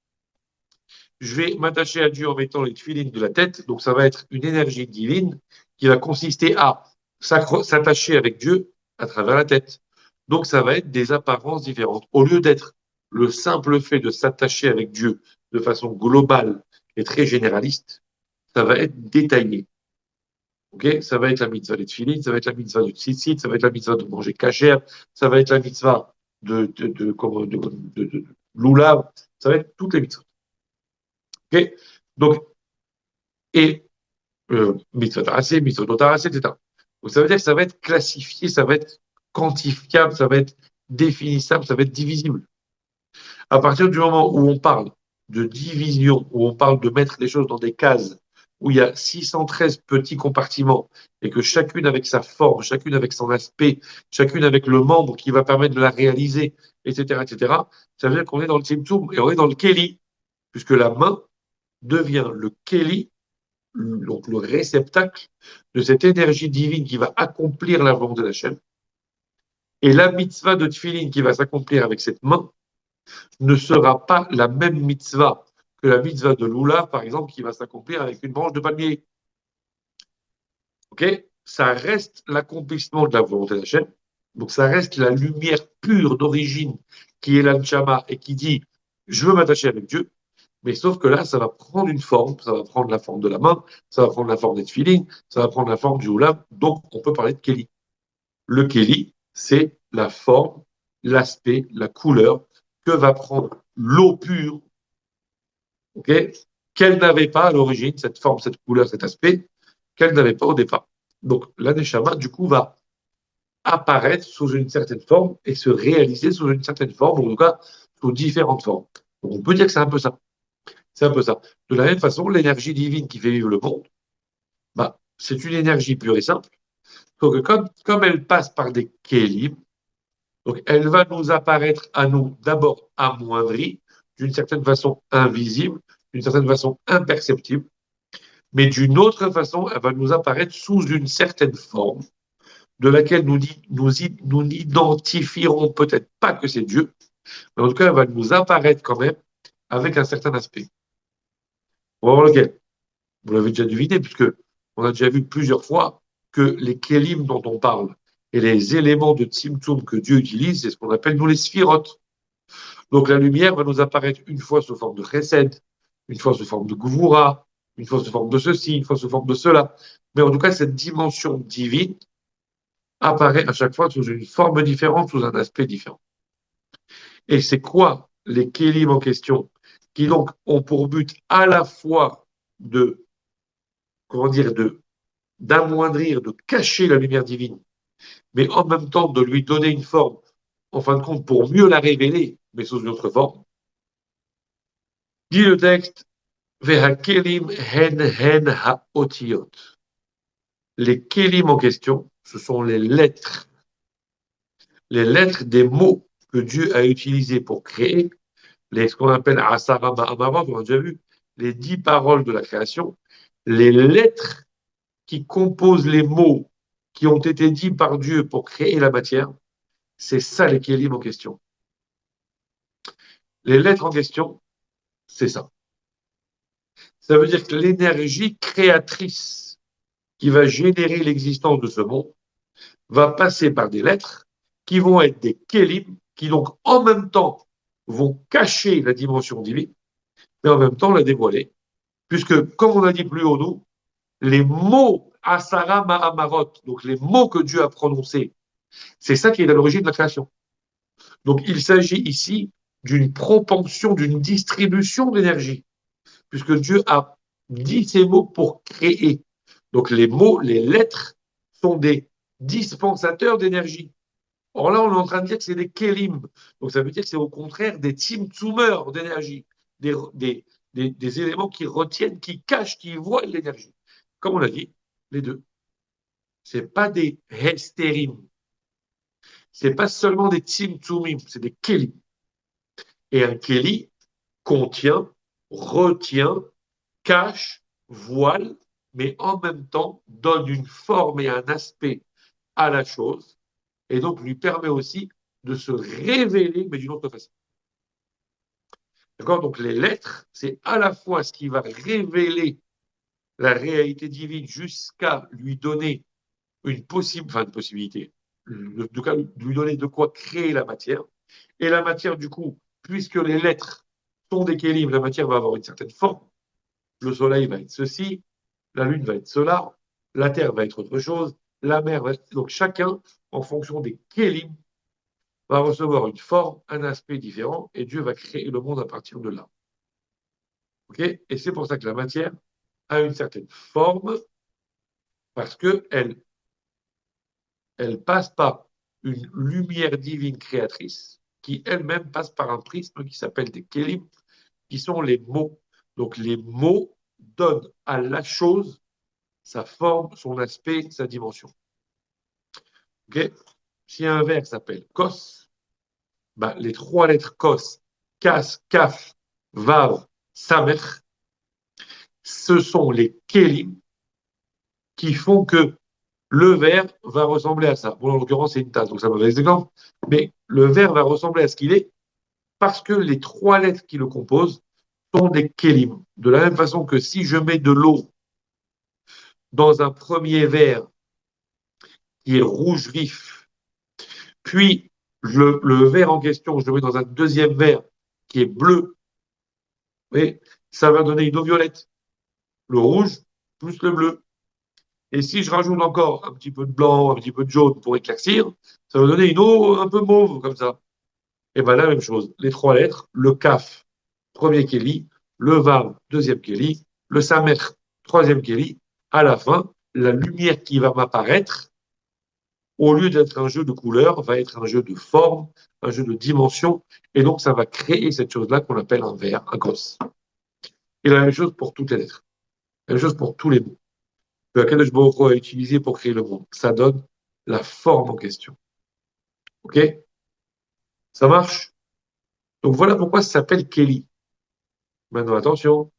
Je vais m'attacher à Dieu en mettant les tefilines de la tête. Donc, ça va être une énergie divine qui va consister à s'attacher avec Dieu à travers la tête. Donc, ça va être des apparences différentes. Au lieu d'être le simple fait de s'attacher avec Dieu de façon globale et très généraliste, ça va être détaillé. Okay, ça va être la mitzvah des tefilines, ça va être la mitzvah du tzitzit, ça va être la mitzvah de manger kasher, ça va être la mitzvah de l'oulav, ça va être toutes les mitzvahs. Okay, donc, et mitzvah tarassé, mitzvah non tarassé, etc. Donc ça veut dire que ça va être classifié, ça va être quantifiable, ça va être définissable, ça va être divisible. À partir du moment où on parle de division, où on parle de mettre les choses dans des cases, où il y a 613 petits compartiments, et que chacune avec sa forme, chacune avec son aspect, chacune avec le membre qui va permettre de la réaliser, etc., ça veut dire qu'on est dans le Tzimtzum et on est dans le Keli, puisque la main devient le Keli, donc le réceptacle de cette énergie divine qui va accomplir la volonté d'Hachem. Et la mitzvah de Tfilin qui va s'accomplir avec cette main ne sera pas la même mitzvah que la mitzvah de Lula, par exemple, qui va s'accomplir avec une branche de palmier. Ok? Ça reste l'accomplissement de la volonté d'Hachem. Donc ça reste la lumière pure d'origine qui est l'Anchama et qui dit je veux m'attacher avec Dieu. Mais sauf que là, ça va prendre une forme, ça va prendre la forme de la main, ça va prendre la forme des tefilines, ça va prendre la forme du oulam. Donc on peut parler de Kéli. Le Kéli, c'est la forme, l'aspect, la couleur que va prendre l'eau pure, okay, qu'elle n'avait pas à l'origine, cette forme, cette couleur, cet aspect, qu'elle n'avait pas au départ. Donc l'aneshama, du coup, va apparaître sous une certaine forme et se réaliser sous une certaine forme, ou en tout cas sous différentes formes. Donc, on peut dire que c'est un peu ça. C'est un peu ça. De la même façon, l'énergie divine qui fait vivre le monde, bah, c'est une énergie pure et simple. Donc, comme elle passe par des kélim, donc elle va nous apparaître à nous d'abord amoindrie, d'une certaine façon invisible, d'une certaine façon imperceptible, mais d'une autre façon, elle va nous apparaître sous une certaine forme, de laquelle nous n'identifierons peut-être pas que c'est Dieu, mais en tout cas, elle va nous apparaître quand même avec un certain aspect. On va voir lequel. Vous l'avez déjà deviné, puisque on a déjà vu plusieurs fois que les kélim dont on parle et les éléments de tzimtzum que Dieu utilise, c'est ce qu'on appelle nous les sphirotes. Donc la lumière va nous apparaître une fois sous forme de chesed, une fois sous forme de gvura, une fois sous forme de ceci, une fois sous forme de cela. Mais en tout cas, cette dimension divine apparaît à chaque fois sous une forme différente, sous un aspect différent. Et c'est quoi les kélim en question qui donc ont pour but à la fois de, comment dire, d'amoindrir, de cacher la lumière divine, mais en même temps de lui donner une forme, en fin de compte, pour mieux la révéler, mais sous une autre forme. Dit le texte, Vehakelim hen hen haotiot. Les kélim en question, ce sont les lettres des mots que Dieu a utilisés pour créer, ce qu'on appelle Asara Ma'amarot, on a déjà vu, les 10 paroles de la création, les lettres qui composent les mots qui ont été dits par Dieu pour créer la matière, c'est ça les kélim en question. Les lettres en question, c'est ça. Ça veut dire que l'énergie créatrice qui va générer l'existence de ce monde va passer par des lettres qui vont être des kélim, qui donc en même temps vont cacher la dimension divine, mais en même temps la dévoiler. Puisque, comme on a dit plus haut, nous, les mots Asara Mahamarot, donc les mots que Dieu a prononcés, c'est ça qui est à l'origine de la création. Donc il s'agit ici d'une propension, d'une distribution d'énergie, puisque Dieu a dit ces mots pour créer. Donc les mots, les lettres sont des dispensateurs d'énergie. Or là, on est en train de dire que c'est des kélim. Donc ça veut dire que c'est au contraire des tzimtzumers d'énergie, des éléments qui retiennent, qui cachent, qui voilent l'énergie. Comme on l'a dit, les deux. C'est pas des hestérim. C'est pas seulement des tzimtzumim, c'est des kélim. Et un kéli contient, retient, cache, voile, mais en même temps donne une forme et un aspect à la chose. et donc lui permet aussi de se révéler, mais d'une autre façon. D'accord? Donc les lettres, c'est à la fois ce qui va révéler la réalité divine jusqu'à lui donner une possibilité, en tout cas lui donner de quoi créer la matière. Et la matière, du coup, puisque les lettres sont des kélim, la matière va avoir une certaine forme. Le soleil va être ceci, la lune va être cela, la terre va être autre chose, la mer va être... Donc chacun, en fonction des kélim, va recevoir une forme, un aspect différent, et Dieu va créer le monde à partir de là. Okay, et c'est pour ça que la matière a une certaine forme, parce qu'elle elle passe par une lumière divine créatrice, qui elle-même passe par un prisme qui s'appelle des kélim, qui sont les mots. Donc les mots donnent à la chose sa forme, son aspect, sa dimension. Okay, si un verbe s'appelle kos, ben, les trois lettres kos, kas, kaf, vav, samer, ce sont les kélim qui font que le verre va ressembler à ça. Bon, en l'occurrence, c'est une tasse, donc ça me fait des exemples. Mais le verre va ressembler à ce qu'il est parce que les trois lettres qui le composent sont des kélim. De la même façon que si je mets de l'eau dans un premier verre qui est rouge vif, puis le verre en question, je le mets dans un deuxième verre qui est bleu, et ça va donner une eau violette. Le rouge plus le bleu. Et si je rajoute encore un petit peu de blanc, un petit peu de jaune pour éclaircir, ça va donner une eau un peu mauve comme ça. Et bien la même chose, les trois lettres, le kaf, premier kéli, le vav, deuxième kéli, le samer, troisième kéli, à la fin, la lumière qui va m'apparaître, au lieu d'être un jeu de couleurs, va être un jeu de forme, un jeu de dimension, et donc ça va créer cette chose-là qu'on appelle un verre, un cos. Et la même chose pour toutes les lettres, la même chose pour tous les mots. Que Akadosh Baruch Hu a utilisé pour créer le monde. Ça donne la forme en question. OK? Ça marche? Donc voilà pourquoi ça s'appelle Kelly. Maintenant, attention,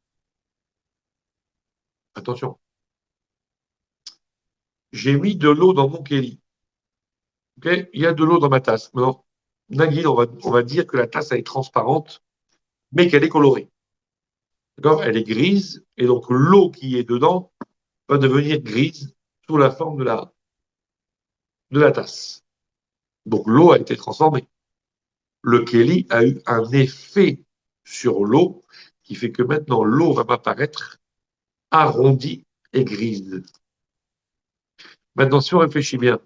attention. J'ai mis de l'eau dans mon Kelly. OK? Il y a de l'eau dans ma tasse. Maintenant, Nagui, on va dire que la tasse, elle est transparente, mais qu'elle est colorée. D'accord? Elle est grise, et donc l'eau qui est dedans va devenir grise sous la forme de la tasse. Donc l'eau a été transformée. Le Kelly a eu un effet sur l'eau qui fait que maintenant l'eau va m'apparaître arrondie et grise. Maintenant, si on réfléchit bien,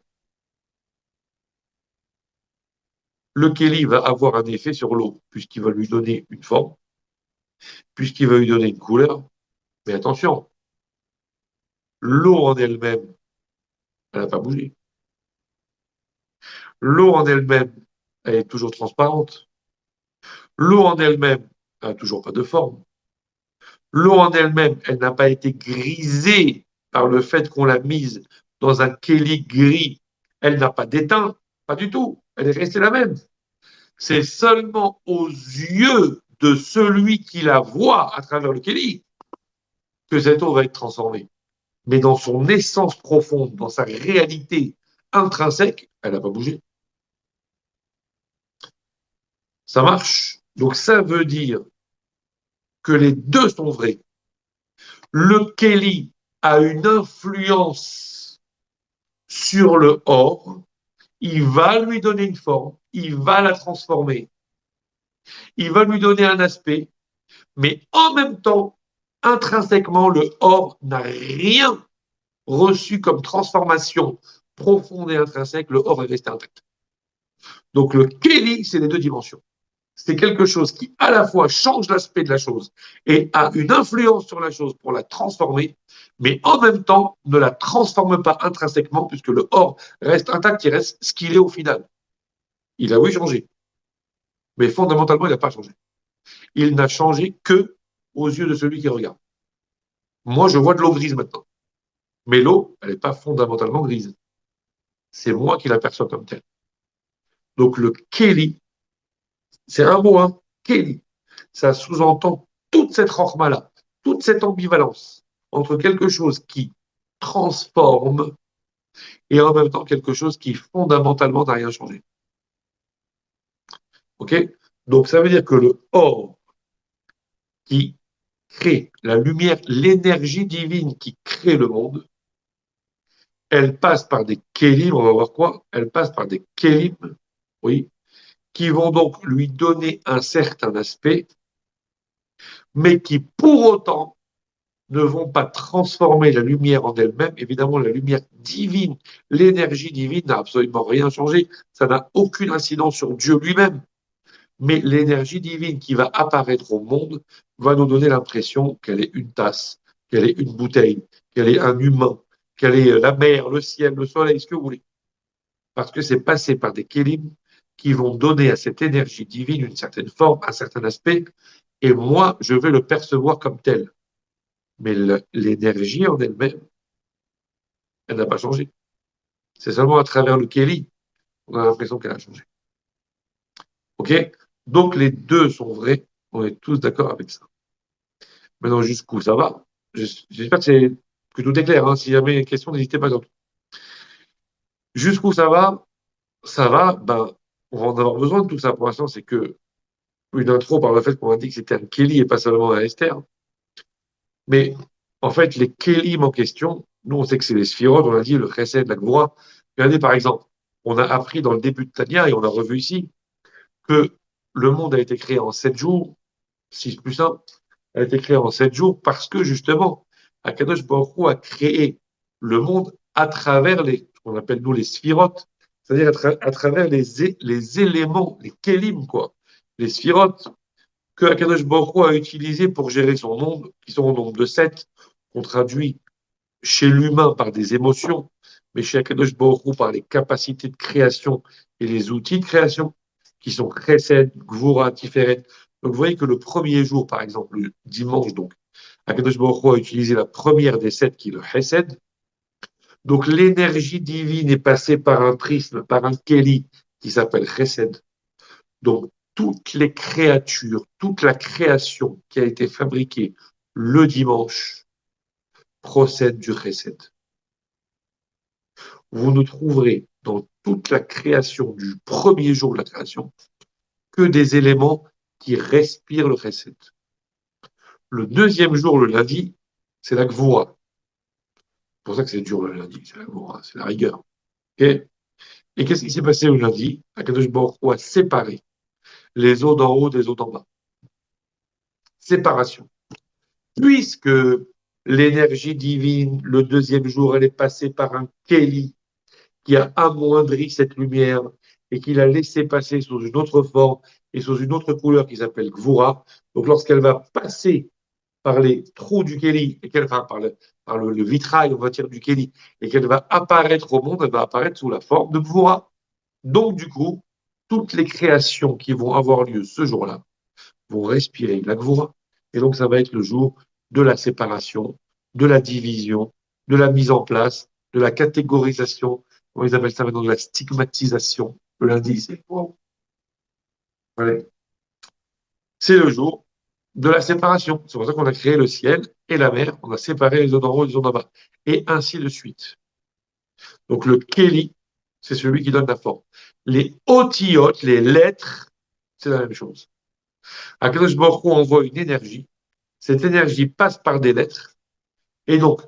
le Kelly va avoir un effet sur l'eau, puisqu'il va lui donner une forme, puisqu'il va lui donner une couleur. Mais attention, l'eau en elle-même, elle n'a pas bougé. L'eau en elle-même, elle est toujours transparente. L'eau en elle-même, elle n'a toujours pas de forme. L'eau en elle-même, elle n'a pas été grisée par le fait qu'on l'a mise dans un Kelly gris. Elle n'a pas d'éteint, pas du tout. Elle est restée la même. C'est seulement aux yeux de celui qui la voit à travers le Kelly que cette eau va être transformée. Mais dans son essence profonde, dans sa réalité intrinsèque, elle n'a pas bougé. Ça marche. Donc ça veut dire que les deux sont vrais. Le Kelly a une influence sur le or, il va lui donner une forme, il va la transformer, il va lui donner un aspect, mais en même temps, intrinsèquement, le or n'a rien reçu comme transformation profonde et intrinsèque, le or est resté intact. Donc le Kelly, c'est les deux dimensions. C'est quelque chose qui à la fois change l'aspect de la chose et a une influence sur la chose pour la transformer, mais en même temps ne la transforme pas intrinsèquement puisque le or reste intact, il reste ce qu'il est au final. Il a oui changé, mais fondamentalement il n'a pas changé. Il n'a changé que aux yeux de celui qui regarde. Moi je vois de l'eau grise maintenant, mais l'eau elle n'est pas fondamentalement grise. C'est moi qui l'aperçois comme telle. Donc le Kelly, c'est un mot, hein, Kelly. Ça sous-entend toute cette chorma-là, toute cette ambivalence entre quelque chose qui transforme et en même temps quelque chose qui fondamentalement n'a rien changé. OK? Donc ça veut dire que le or qui crée la lumière, l'énergie divine qui crée le monde, elle passe par des kélim, on va voir quoi? Elle passe par des kélim, oui, qui vont donc lui donner un certain aspect, mais qui pour autant ne vont pas transformer la lumière en elle-même. Évidemment, la lumière divine, l'énergie divine n'a absolument rien changé. Ça n'a aucune incidence sur Dieu lui-même. Mais l'énergie divine qui va apparaître au monde va nous donner l'impression qu'elle est une tasse, qu'elle est une bouteille, qu'elle est un humain, qu'elle est la mer, le ciel, le soleil, ce que vous voulez. Parce que c'est passé par des kélim qui vont donner à cette énergie divine une certaine forme, un certain aspect, et moi, je vais le percevoir comme tel. Mais l'énergie en elle-même, elle n'a pas changé. C'est seulement à travers le Kéli qu'on a l'impression qu'elle a changé. OK? Donc les deux sont vrais. On est tous d'accord avec ça. Maintenant, jusqu'où ça va? J'espère que tout est clair. Hein. Si jamais il y a une question, n'hésitez pas. Jusqu'où ça va? Ça va. Ben, on va en avoir besoin de tout ça. Pour l'instant, c'est que une intro par le fait qu'on a dit que c'était un Kéli et pas seulement un Esther. Mais en fait, les Kélim en question, nous, on sait que c'est les sphirotes, on a dit le Chesed, la Gvura. Regardez, par exemple, on a appris dans le début de Tania, et on a revu ici, que le monde a été créé en 7 jours, 6 plus 1, a été créé en 7 jours parce que justement, Akadosh Baruch Hu a créé le monde à travers ce qu'on appelle nous les sphirotes, c'est-à-dire à travers les éléments, les kélim, quoi, les sphirotes que Akadosh Baruch Hu a utilisés pour gérer son monde, qui sont au nombre de 7, qu'on traduit chez l'humain par des émotions, mais chez Akadosh Baruch Hu par les capacités de création et les outils de création, qui sont Chesed, Gvura, Tiferet. Donc vous voyez que le premier jour, par exemple, le dimanche, donc, Akadosh Baruch Hu a utilisé la première des 7, qui est le Chesed. Donc l'énergie divine est passée par un prisme, par un Keli, qui s'appelle Chesed. Donc toutes les créatures, toute la création qui a été fabriquée le dimanche procède du Chesed. Vous ne trouverez dans toute la création du premier jour de la création que des éléments qui respirent le chesed. Le deuxième jour, le lundi, c'est la gvoura. C'est pour ça que c'est dur le lundi, c'est la gvoura, c'est la rigueur. Okay. Et qu'est-ce qui s'est passé le lundi? Akadosh Baruch Hu a séparé les eaux d'en haut des eaux d'en bas. Séparation. Puisque l'énergie divine, le deuxième jour, elle est passée par un Kéli qui a amoindri cette lumière et qui l'a laissé passer sous une autre forme et sous une autre couleur qui s'appelle Gvura. Donc lorsqu'elle va passer par les trous du Kéli, et qu'elle va par le vitrail, on va dire, du Kéli, et qu'elle va apparaître au monde, elle va apparaître sous la forme de Gvura. Donc du coup, toutes les créations qui vont avoir lieu ce jour-là vont respirer la Gvura. Et donc ça va être le jour de la séparation, de la division, de la mise en place, de la catégorisation, ils appellent ça maintenant de la stigmatisation. Le lundi, c'est wow. Voilà. C'est le jour de la séparation. C'est pour ça qu'on a créé le ciel et la mer. On a séparé les eaux d'en haut et les eaux d'en bas. Et ainsi de suite. Donc le Kéli, c'est celui qui donne la forme. Les otiotes, les lettres, c'est la même chose. Akadosh Baruch Hu envoie une énergie. Cette énergie passe par des lettres. Et donc,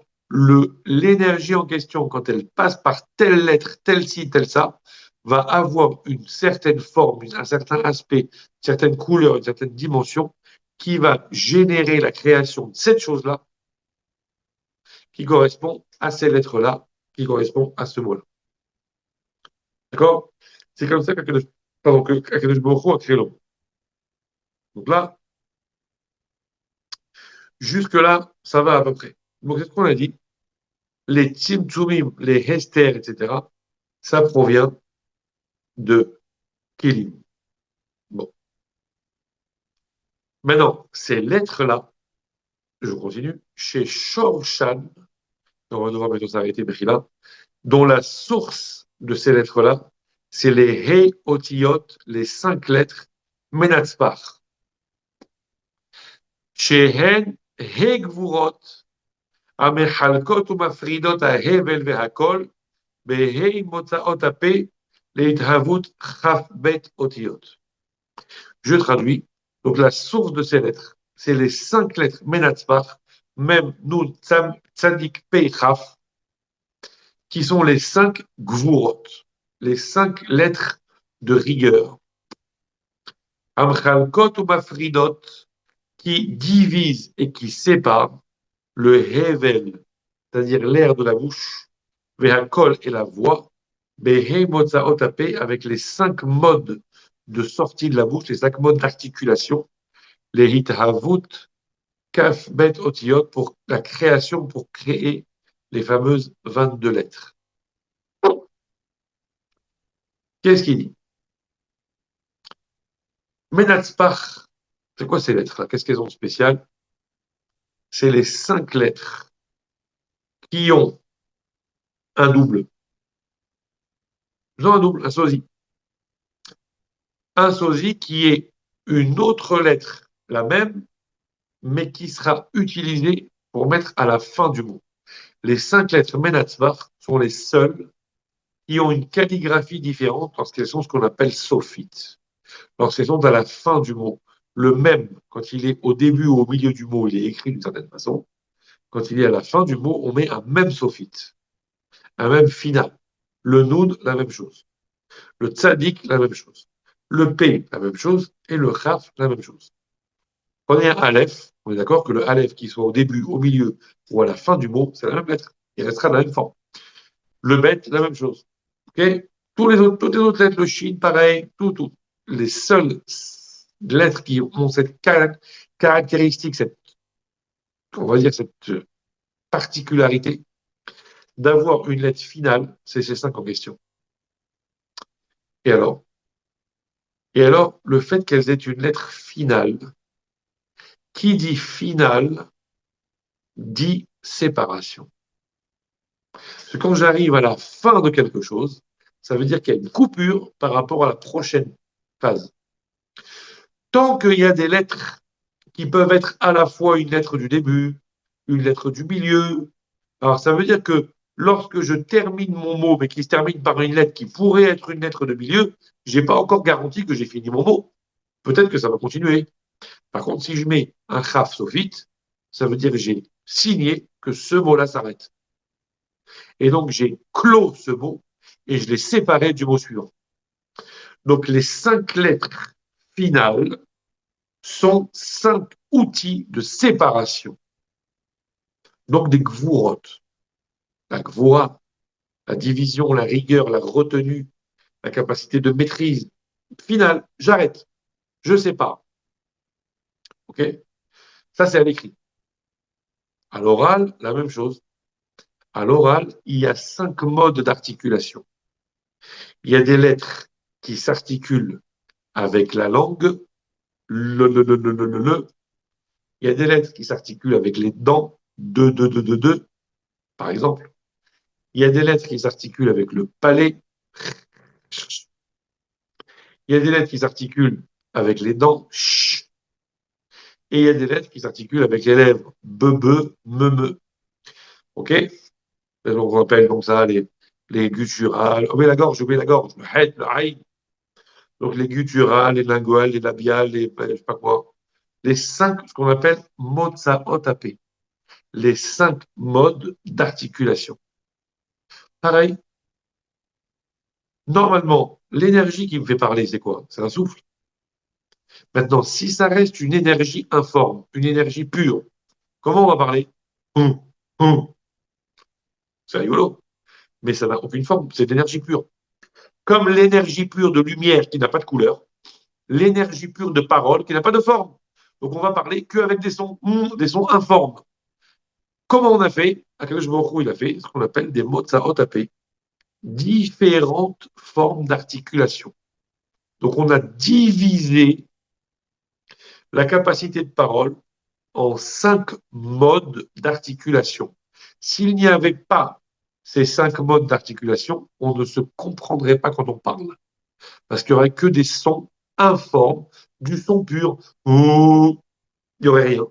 l'énergie en question, quand elle passe par telle lettre, telle ci, telle ça, va avoir une certaine forme, un certain aspect, une certaine couleur, une certaine dimension, qui va générer la création de cette chose-là, qui correspond à ces lettres-là, qui correspond à ce mot-là. D'accord? C'est comme ça qu'Akadosh Baruch Hu a créé l'homme. Donc là, jusque-là, ça va à peu près. Donc, c'est ce qu'on a dit. Les Tzimtzumim, les Hester, etc., ça provient de Kélim. Bon. Maintenant, ces lettres-là, je continue, chez Shorshan, on va devoir bientôt s'arrêter, Bechila, dont la source de ces lettres-là, c'est les He Otiyot, les 5 lettres Menatzpach. Shehen He Gvurot, Amechalkot Umafridot HaHevel VeHakol, Behei motzaot ape leithavut chaf bet otiot. Je traduis. Donc la source de ces lettres, c'est les 5 lettres Menatzbach, même Nun, Tsam, Tzadik, Pei, Chaf, qui sont les 5 Gvurot, les 5 lettres de rigueur. Amchalkot ou Mafridot, qui divise et qui sépare le Hevel, c'est-à-dire l'air de la bouche, Vehakol et la voix, Behei Motzaot Ape, avec les 5 modes de sortie de la bouche, les 5 modes d'articulation, les Hithavut, Kaf, Bet, Otiot, pour la création, pour créer les fameuses 22 lettres. Qu'est-ce qu'il dit? Menatzpach, c'est quoi ces lettres-là? Qu'est-ce qu'elles ont de spécial? C'est les 5 lettres qui ont un double. Ils ont un double, un sosie. Un sosie qui est une autre lettre, la même, mais qui sera utilisée pour mettre à la fin du mot. Les 5 lettres Menatzbach sont les seules qui ont une calligraphie différente lorsqu'elles sont ce qu'on appelle sophites. Lorsqu'elles sont à la fin du mot. Le même, quand il est au début ou au milieu du mot, il est écrit d'une certaine façon. Quand il est à la fin du mot, on met un même sophite, un même final. Le noun, la même chose. Le tzadik, la même chose. Le p, la même chose. Et le chaf, la même chose. Prenez un aleph, on est d'accord que le aleph, qui soit au début, au milieu ou à la fin du mot, c'est la même lettre. Il restera de la même forme. Le bet, la même chose. Okay, toutes les autres lettres, le shin, pareil, tout. Les seules lettres qui ont cette caractéristique, on va dire cette particularité d'avoir une lettre finale, c'est ces 5 en question. Et alors? Et alors, le fait qu'elles aient une lettre finale, qui dit finale, dit séparation. Parce que quand j'arrive à la fin de quelque chose, ça veut dire qu'il y a une coupure par rapport à la prochaine phase. Tant qu'il y a des lettres qui peuvent être à la fois une lettre du début, une lettre du milieu, alors ça veut dire que lorsque je termine mon mot, mais qui se termine par une lettre qui pourrait être une lettre de milieu, je n'ai pas encore garanti que j'ai fini mon mot. Peut-être que ça va continuer. Par contre, si je mets un chaf sophite, ça veut dire que j'ai signé que ce mot-là s'arrête. Et donc, j'ai clos ce mot et je l'ai séparé du mot suivant. Donc, les 5 lettres finales sont 5 outils de séparation. Donc, des gvurot. La gvura, la division, la rigueur, la retenue, la capacité de maîtrise. Finale, j'arrête. Je sépare. OK? Ça, c'est à l'écrit. À l'oral, la même chose. À l'oral, il y a 5 modes d'articulation. Il y a des lettres qui s'articulent avec la langue, le. Il y a des lettres qui s'articulent avec les dents, de, par exemple. Il y a des lettres qui s'articulent avec le palais. Il y a des lettres qui s'articulent avec les dents. Et il y a des lettres qui s'articulent avec les lèvres. Me. OK? On rappelle comme ça les gutturales. Oh, mais la gorge, oubliez la gorge. Le head, le aïn. Donc les gutturales, les linguales, les labiales, je sais pas quoi. Les 5, ce qu'on appelle motzaot-apé. Les 5 modes d'articulation. Pareil, normalement, l'énergie qui me fait parler, c'est quoi? C'est un souffle. Maintenant, si ça reste une énergie informe, une énergie pure, comment on va parler? Hum, hum. C'est rigolo, mais ça n'a aucune forme, c'est de l'énergie pure. Comme l'énergie pure de lumière qui n'a pas de couleur, l'énergie pure de parole qui n'a pas de forme. Donc on va parler qu'avec des sons informes. Comment on a fait? Akadosh Baruch Hu, il a fait ce qu'on appelle des motzaot apé, différentes formes d'articulation. Donc on a divisé la capacité de parole en 5 modes d'articulation. S'il n'y avait pas ces 5 modes d'articulation, on ne se comprendrait pas quand on parle. Parce qu'il n'y aurait que des sons informes, du son pur. Il n'y aurait rien.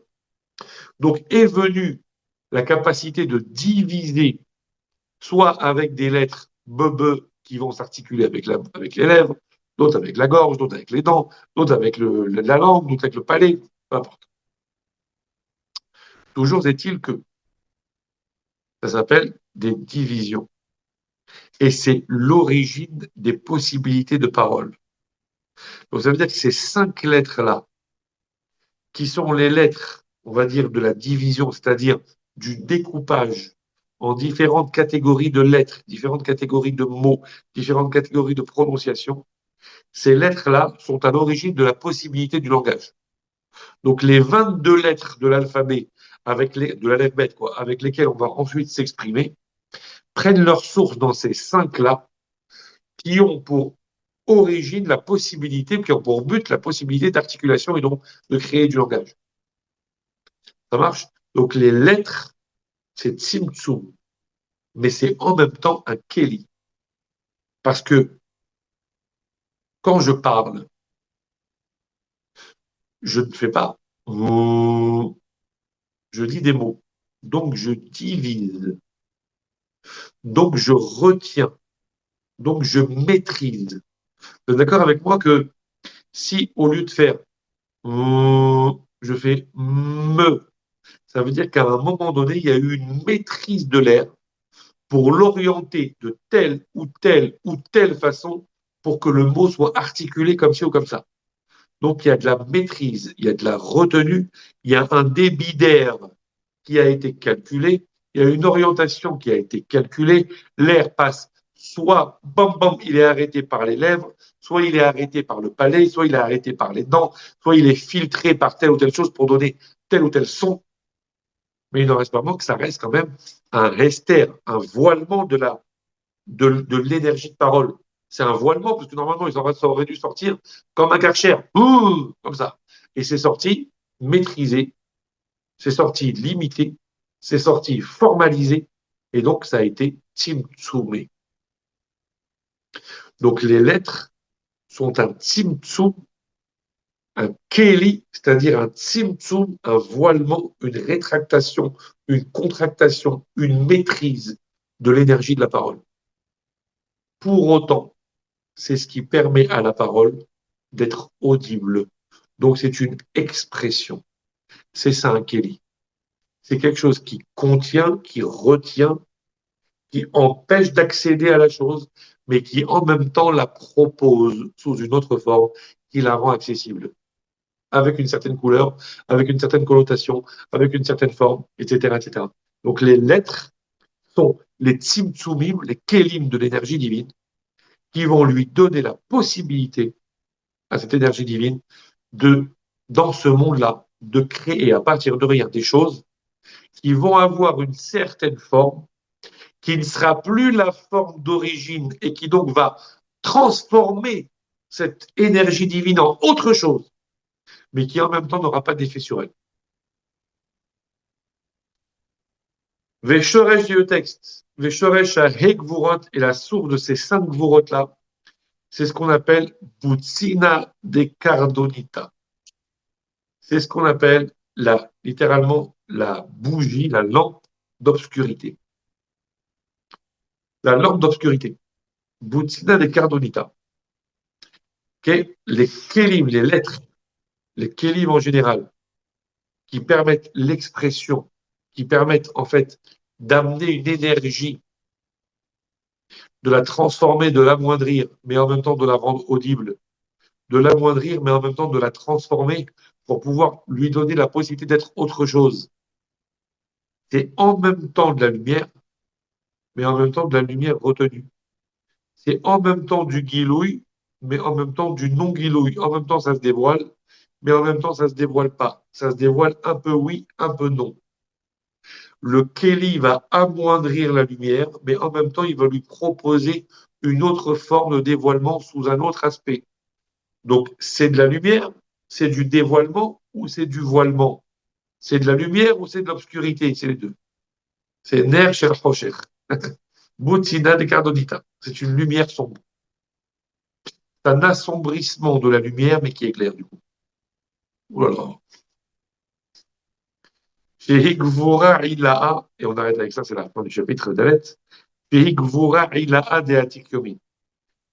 Donc est venue la capacité de diviser, soit avec des lettres qui vont s'articuler avec les lèvres, d'autres avec la gorge, d'autres avec les dents, d'autres avec la langue, d'autres avec le palais, peu importe. Toujours est-il que ça s'appelle des divisions. Et c'est l'origine des possibilités de parole. Donc ça veut dire que ces 5 lettres-là, qui sont les lettres, on va dire, de la division, c'est-à-dire du découpage en différentes catégories de lettres, différentes catégories de mots, différentes catégories de prononciation, ces lettres-là sont à l'origine de la possibilité du langage. Donc les 22 lettres de l'alphabet, de l'alphabet, avec lesquelles on va ensuite s'exprimer, prennent leur source dans ces 5-là, qui ont pour origine la possibilité, qui ont pour but la possibilité d'articulation et donc de créer du langage. Ça marche? Donc les lettres, c'est Tzimtzum, mais c'est en même temps un Keli. Parce que quand je parle, je ne fais pas, je dis des mots. Donc je divise. Donc je retiens. Donc je maîtrise. Vous êtes d'accord avec moi que si au lieu de faire je fais me, ça veut dire qu'à un moment donné, il y a eu une maîtrise de l'air pour l'orienter de telle ou telle ou telle façon pour que le mot soit articulé comme ci ou comme ça. Donc il y a de la maîtrise, il y a de la retenue, il y a un débit d'air qui a été calculé, il y a une orientation qui a été calculée, l'air passe soit bam bam, il est arrêté par les lèvres, soit il est arrêté par le palais, soit il est arrêté par les dents, soit il est filtré par telle ou telle chose pour donner tel ou tel son. Mais il n'en reste pas moins que ça reste quand même un rester, un voilement de l'énergie de parole. C'est un voilement, parce que normalement, ça aurait dû sortir comme un karcher, comme ça. Et c'est sorti maîtrisé, c'est sorti limité, c'est sorti formalisé, et donc ça a été tzimtzumé. Donc les lettres sont un tzimtzum, un keli, c'est-à-dire un tzimtzum, un voilement, une rétractation, une contractation, une maîtrise de l'énergie de la parole. Pour autant, c'est ce qui permet à la parole d'être audible. Donc c'est une expression. C'est ça un keli. C'est quelque chose qui contient, qui retient, qui empêche d'accéder à la chose, mais qui en même temps la propose sous une autre forme, qui la rend accessible, avec une certaine couleur, avec une certaine connotation, avec une certaine forme, etc., etc. Donc les lettres sont les tzimtzumim, les kelim de l'énergie divine, qui vont lui donner la possibilité à cette énergie divine de, dans ce monde-là, de créer à partir de rien des choses qui vont avoir une certaine forme, qui ne sera plus la forme d'origine et qui donc va transformer cette énergie divine en autre chose, mais qui en même temps n'aura pas d'effet sur elle. Veshoresh dit le texte, Veshoresh à Hegvurot, et la source de ces 5 Gvurot-là, c'est ce qu'on appelle Butsina de Cardonita. C'est ce qu'on appelle littéralement la bougie, la lampe d'obscurité. La lampe d'obscurité. Butsina de Cardonita. Okay? Les kélim, les lettres, les kélim en général, qui permettent l'expression, qui permettent en fait d'amener une énergie, de la transformer, de l'amoindrir, mais en même temps de la rendre audible, de l'amoindrir, mais en même temps de la transformer pour pouvoir lui donner la possibilité d'être autre chose. C'est en même temps de la lumière, mais en même temps de la lumière retenue. C'est en même temps du guilouille, mais en même temps du non-guilouille. En même temps, ça se dévoile, mais en même temps, ça ne se dévoile pas. Ça se dévoile un peu oui, un peu non. Le Kéli va amoindrir la lumière, mais en même temps, il va lui proposer une autre forme de dévoilement sous un autre aspect. Donc, c'est de la lumière, c'est du dévoilement ou c'est du voilement? C'est de la lumière ou c'est de l'obscurité? C'est les deux. C'est Ner Shel Chosher. Boutina de Cardonita. C'est une lumière sombre. C'est un assombrissement de la lumière, mais qui éclaire du coup. Voilà. Chez Higvora Ilaha, et on arrête avec ça, c'est la fin du chapitre d'Alet. Vehi Gvura Ilaha de Atik Yomin,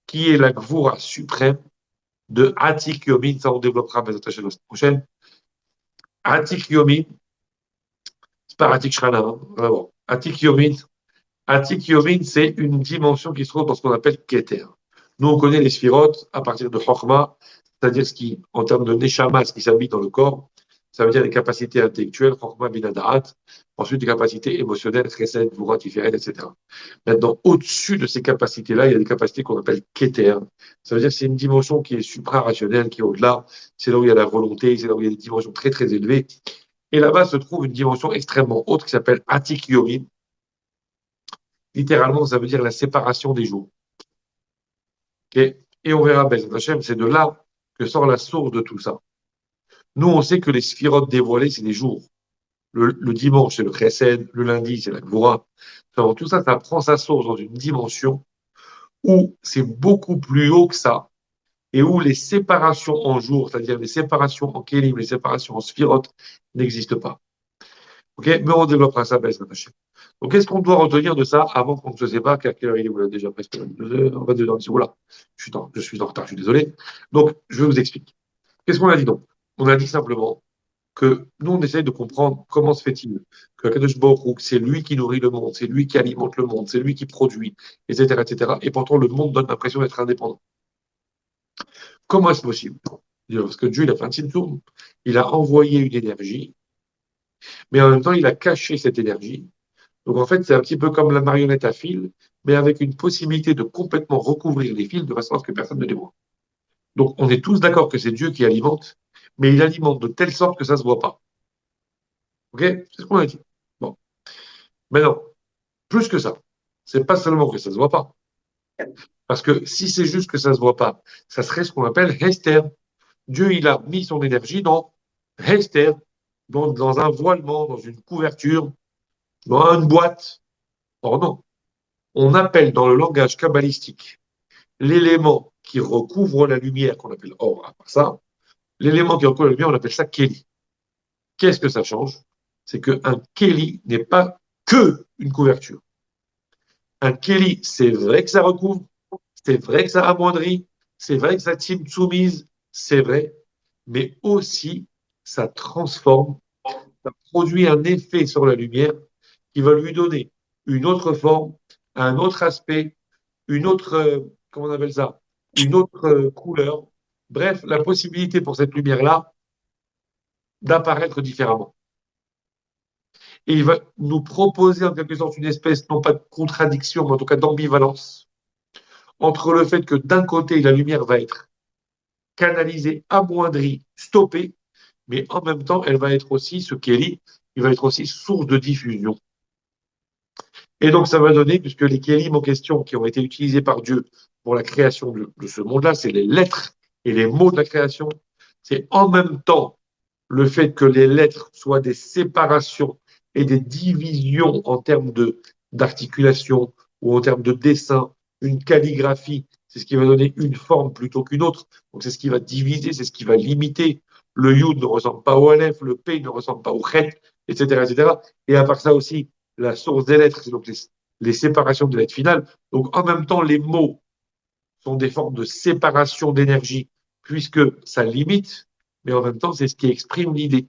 qui est la Gvura suprême de Atik Yomin, ça on développera mais la semaine prochaine. Atik Yomin, c'est pas Atik Shana, hein, vraiment. Atik Yomin, c'est une dimension qui se trouve dans ce qu'on appelle Keter. Nous, on connaît les sphirotes à partir de Chokhmah, c'est-à-dire ce qui, en termes de Neshama, ce qui s'habite dans le corps, ça veut dire les capacités intellectuelles, Chokhmah, Binadarat, ensuite les capacités émotionnelles, Chesed, Gvura, Tiferet, etc. Maintenant, au-dessus de ces capacités-là, il y a des capacités qu'on appelle Keter. Ça veut dire que c'est une dimension qui est supra-rationnelle, qui est au-delà. C'est là où il y a la volonté, c'est là où il y a des dimensions très, très élevées. Et là-bas se trouve une dimension extrêmement haute qui s'appelle Atik Yomin. Littéralement, ça veut dire la séparation des jours. Okay, et on verra, Ben Hachem, c'est de là que sort la source de tout ça. Nous, on sait que les sphirotes dévoilées, c'est les jours. Le dimanche, c'est le chesed, le lundi, c'est la gvura. Alors, tout ça, ça prend sa source dans une dimension où c'est beaucoup plus haut que ça, et où les séparations en jours, c'est-à-dire les séparations en kélim, les séparations en sphirotes, n'existent pas. Ok, mais on développera ça, Ben Hachem. Donc, qu'est-ce qu'on doit retenir de ça avant qu'on ne se sépare, car quelle heure il est, voilà, déjà presque 22h, 22h, voilà. Je suis en retard, je suis désolé. Donc, je vous explique. Qu'est-ce qu'on a dit donc? On a dit simplement que nous, on essaye de comprendre comment se fait-il que Kadosh Baruch Hu, c'est lui qui nourrit le monde, c'est lui qui alimente le monde, c'est lui qui produit, etc., etc. Et pourtant, le monde donne l'impression d'être indépendant. Comment est-ce possible? Parce que Dieu, il a fait un tzimtzum. Il a envoyé une énergie, mais en même temps, il a caché cette énergie. Donc, en fait, c'est un petit peu comme la marionnette à fil, mais avec une possibilité de complètement recouvrir les fils de façon à ce que personne ne les voit. Donc, on est tous d'accord que c'est Dieu qui alimente, mais il alimente de telle sorte que ça ne se voit pas. OK? C'est ce qu'on a dit. Bon. Maintenant, plus que ça, c'est pas seulement que ça ne se voit pas. Parce que si c'est juste que ça ne se voit pas, ça serait ce qu'on appelle Hester. Dieu, il a mis son énergie dans Hester, dans un voilement, dans une couverture, dans une boîte. Or non. On appelle dans le langage kabbalistique l'élément qui recouvre la lumière, qu'on appelle or, à part ça, l'élément qui recouvre la lumière, on appelle ça Keli. Qu'est-ce que ça change? C'est qu'un Keli n'est pas que une couverture. Un Keli, c'est vrai que ça recouvre, c'est vrai que ça amoindrit, c'est vrai que ça soumise, c'est vrai, mais aussi ça transforme, ça produit un effet sur la lumière qui va lui donner une autre forme, un autre aspect, une autre, comment on appelle ça, une autre couleur. Bref, la possibilité pour cette lumière-là d'apparaître différemment. Et il va nous proposer en quelque sorte une espèce, non pas de contradiction, mais en tout cas d'ambivalence, entre le fait que d'un côté, la lumière va être canalisée, amoindrie, stoppée, mais en même temps, elle va être aussi, ce qu'elle est, il va être aussi source de diffusion. Et donc, ça va donner, puisque les kélim en question qui ont été utilisés par Dieu pour la création de ce monde-là, c'est les lettres et les mots de la création, c'est en même temps le fait que les lettres soient des séparations et des divisions en termes d'articulation ou en termes de dessin, une calligraphie, c'est ce qui va donner une forme plutôt qu'une autre. Donc c'est ce qui va diviser, c'est ce qui va limiter. Le yud ne ressemble pas au aleph, le p ne ressemble pas au chet, etc., etc. Et à part ça aussi, la source des lettres, c'est donc les séparations des lettres finales. Donc en même temps, les mots sont des formes de séparation d'énergie, puisque ça limite, mais en même temps, c'est ce qui exprime l'idée.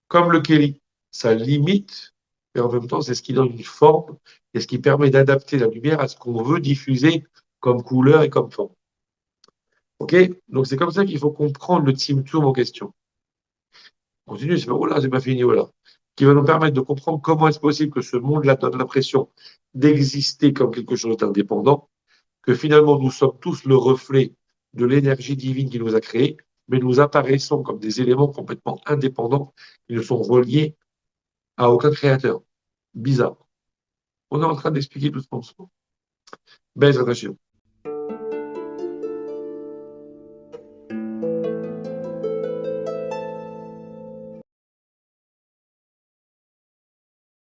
Comme le Kelly, ça limite, mais en même temps, c'est ce qui donne une forme et ce qui permet d'adapter la lumière à ce qu'on veut diffuser comme couleur et comme forme. OK? Donc, c'est comme ça qu'il faut comprendre le Tzimtzum en question. On continue, c'est pas, oh là, c'est pas fini, voilà. Qui va nous permettre de comprendre comment est-ce possible que ce monde-là donne l'impression d'exister comme quelque chose d'indépendant, que finalement, nous sommes tous le reflet de l'énergie divine qui nous a créés, mais nous apparaissons comme des éléments complètement indépendants qui ne sont reliés à aucun créateur. Bizarre. On est en train d'expliquer tout ce qu'on se. Belle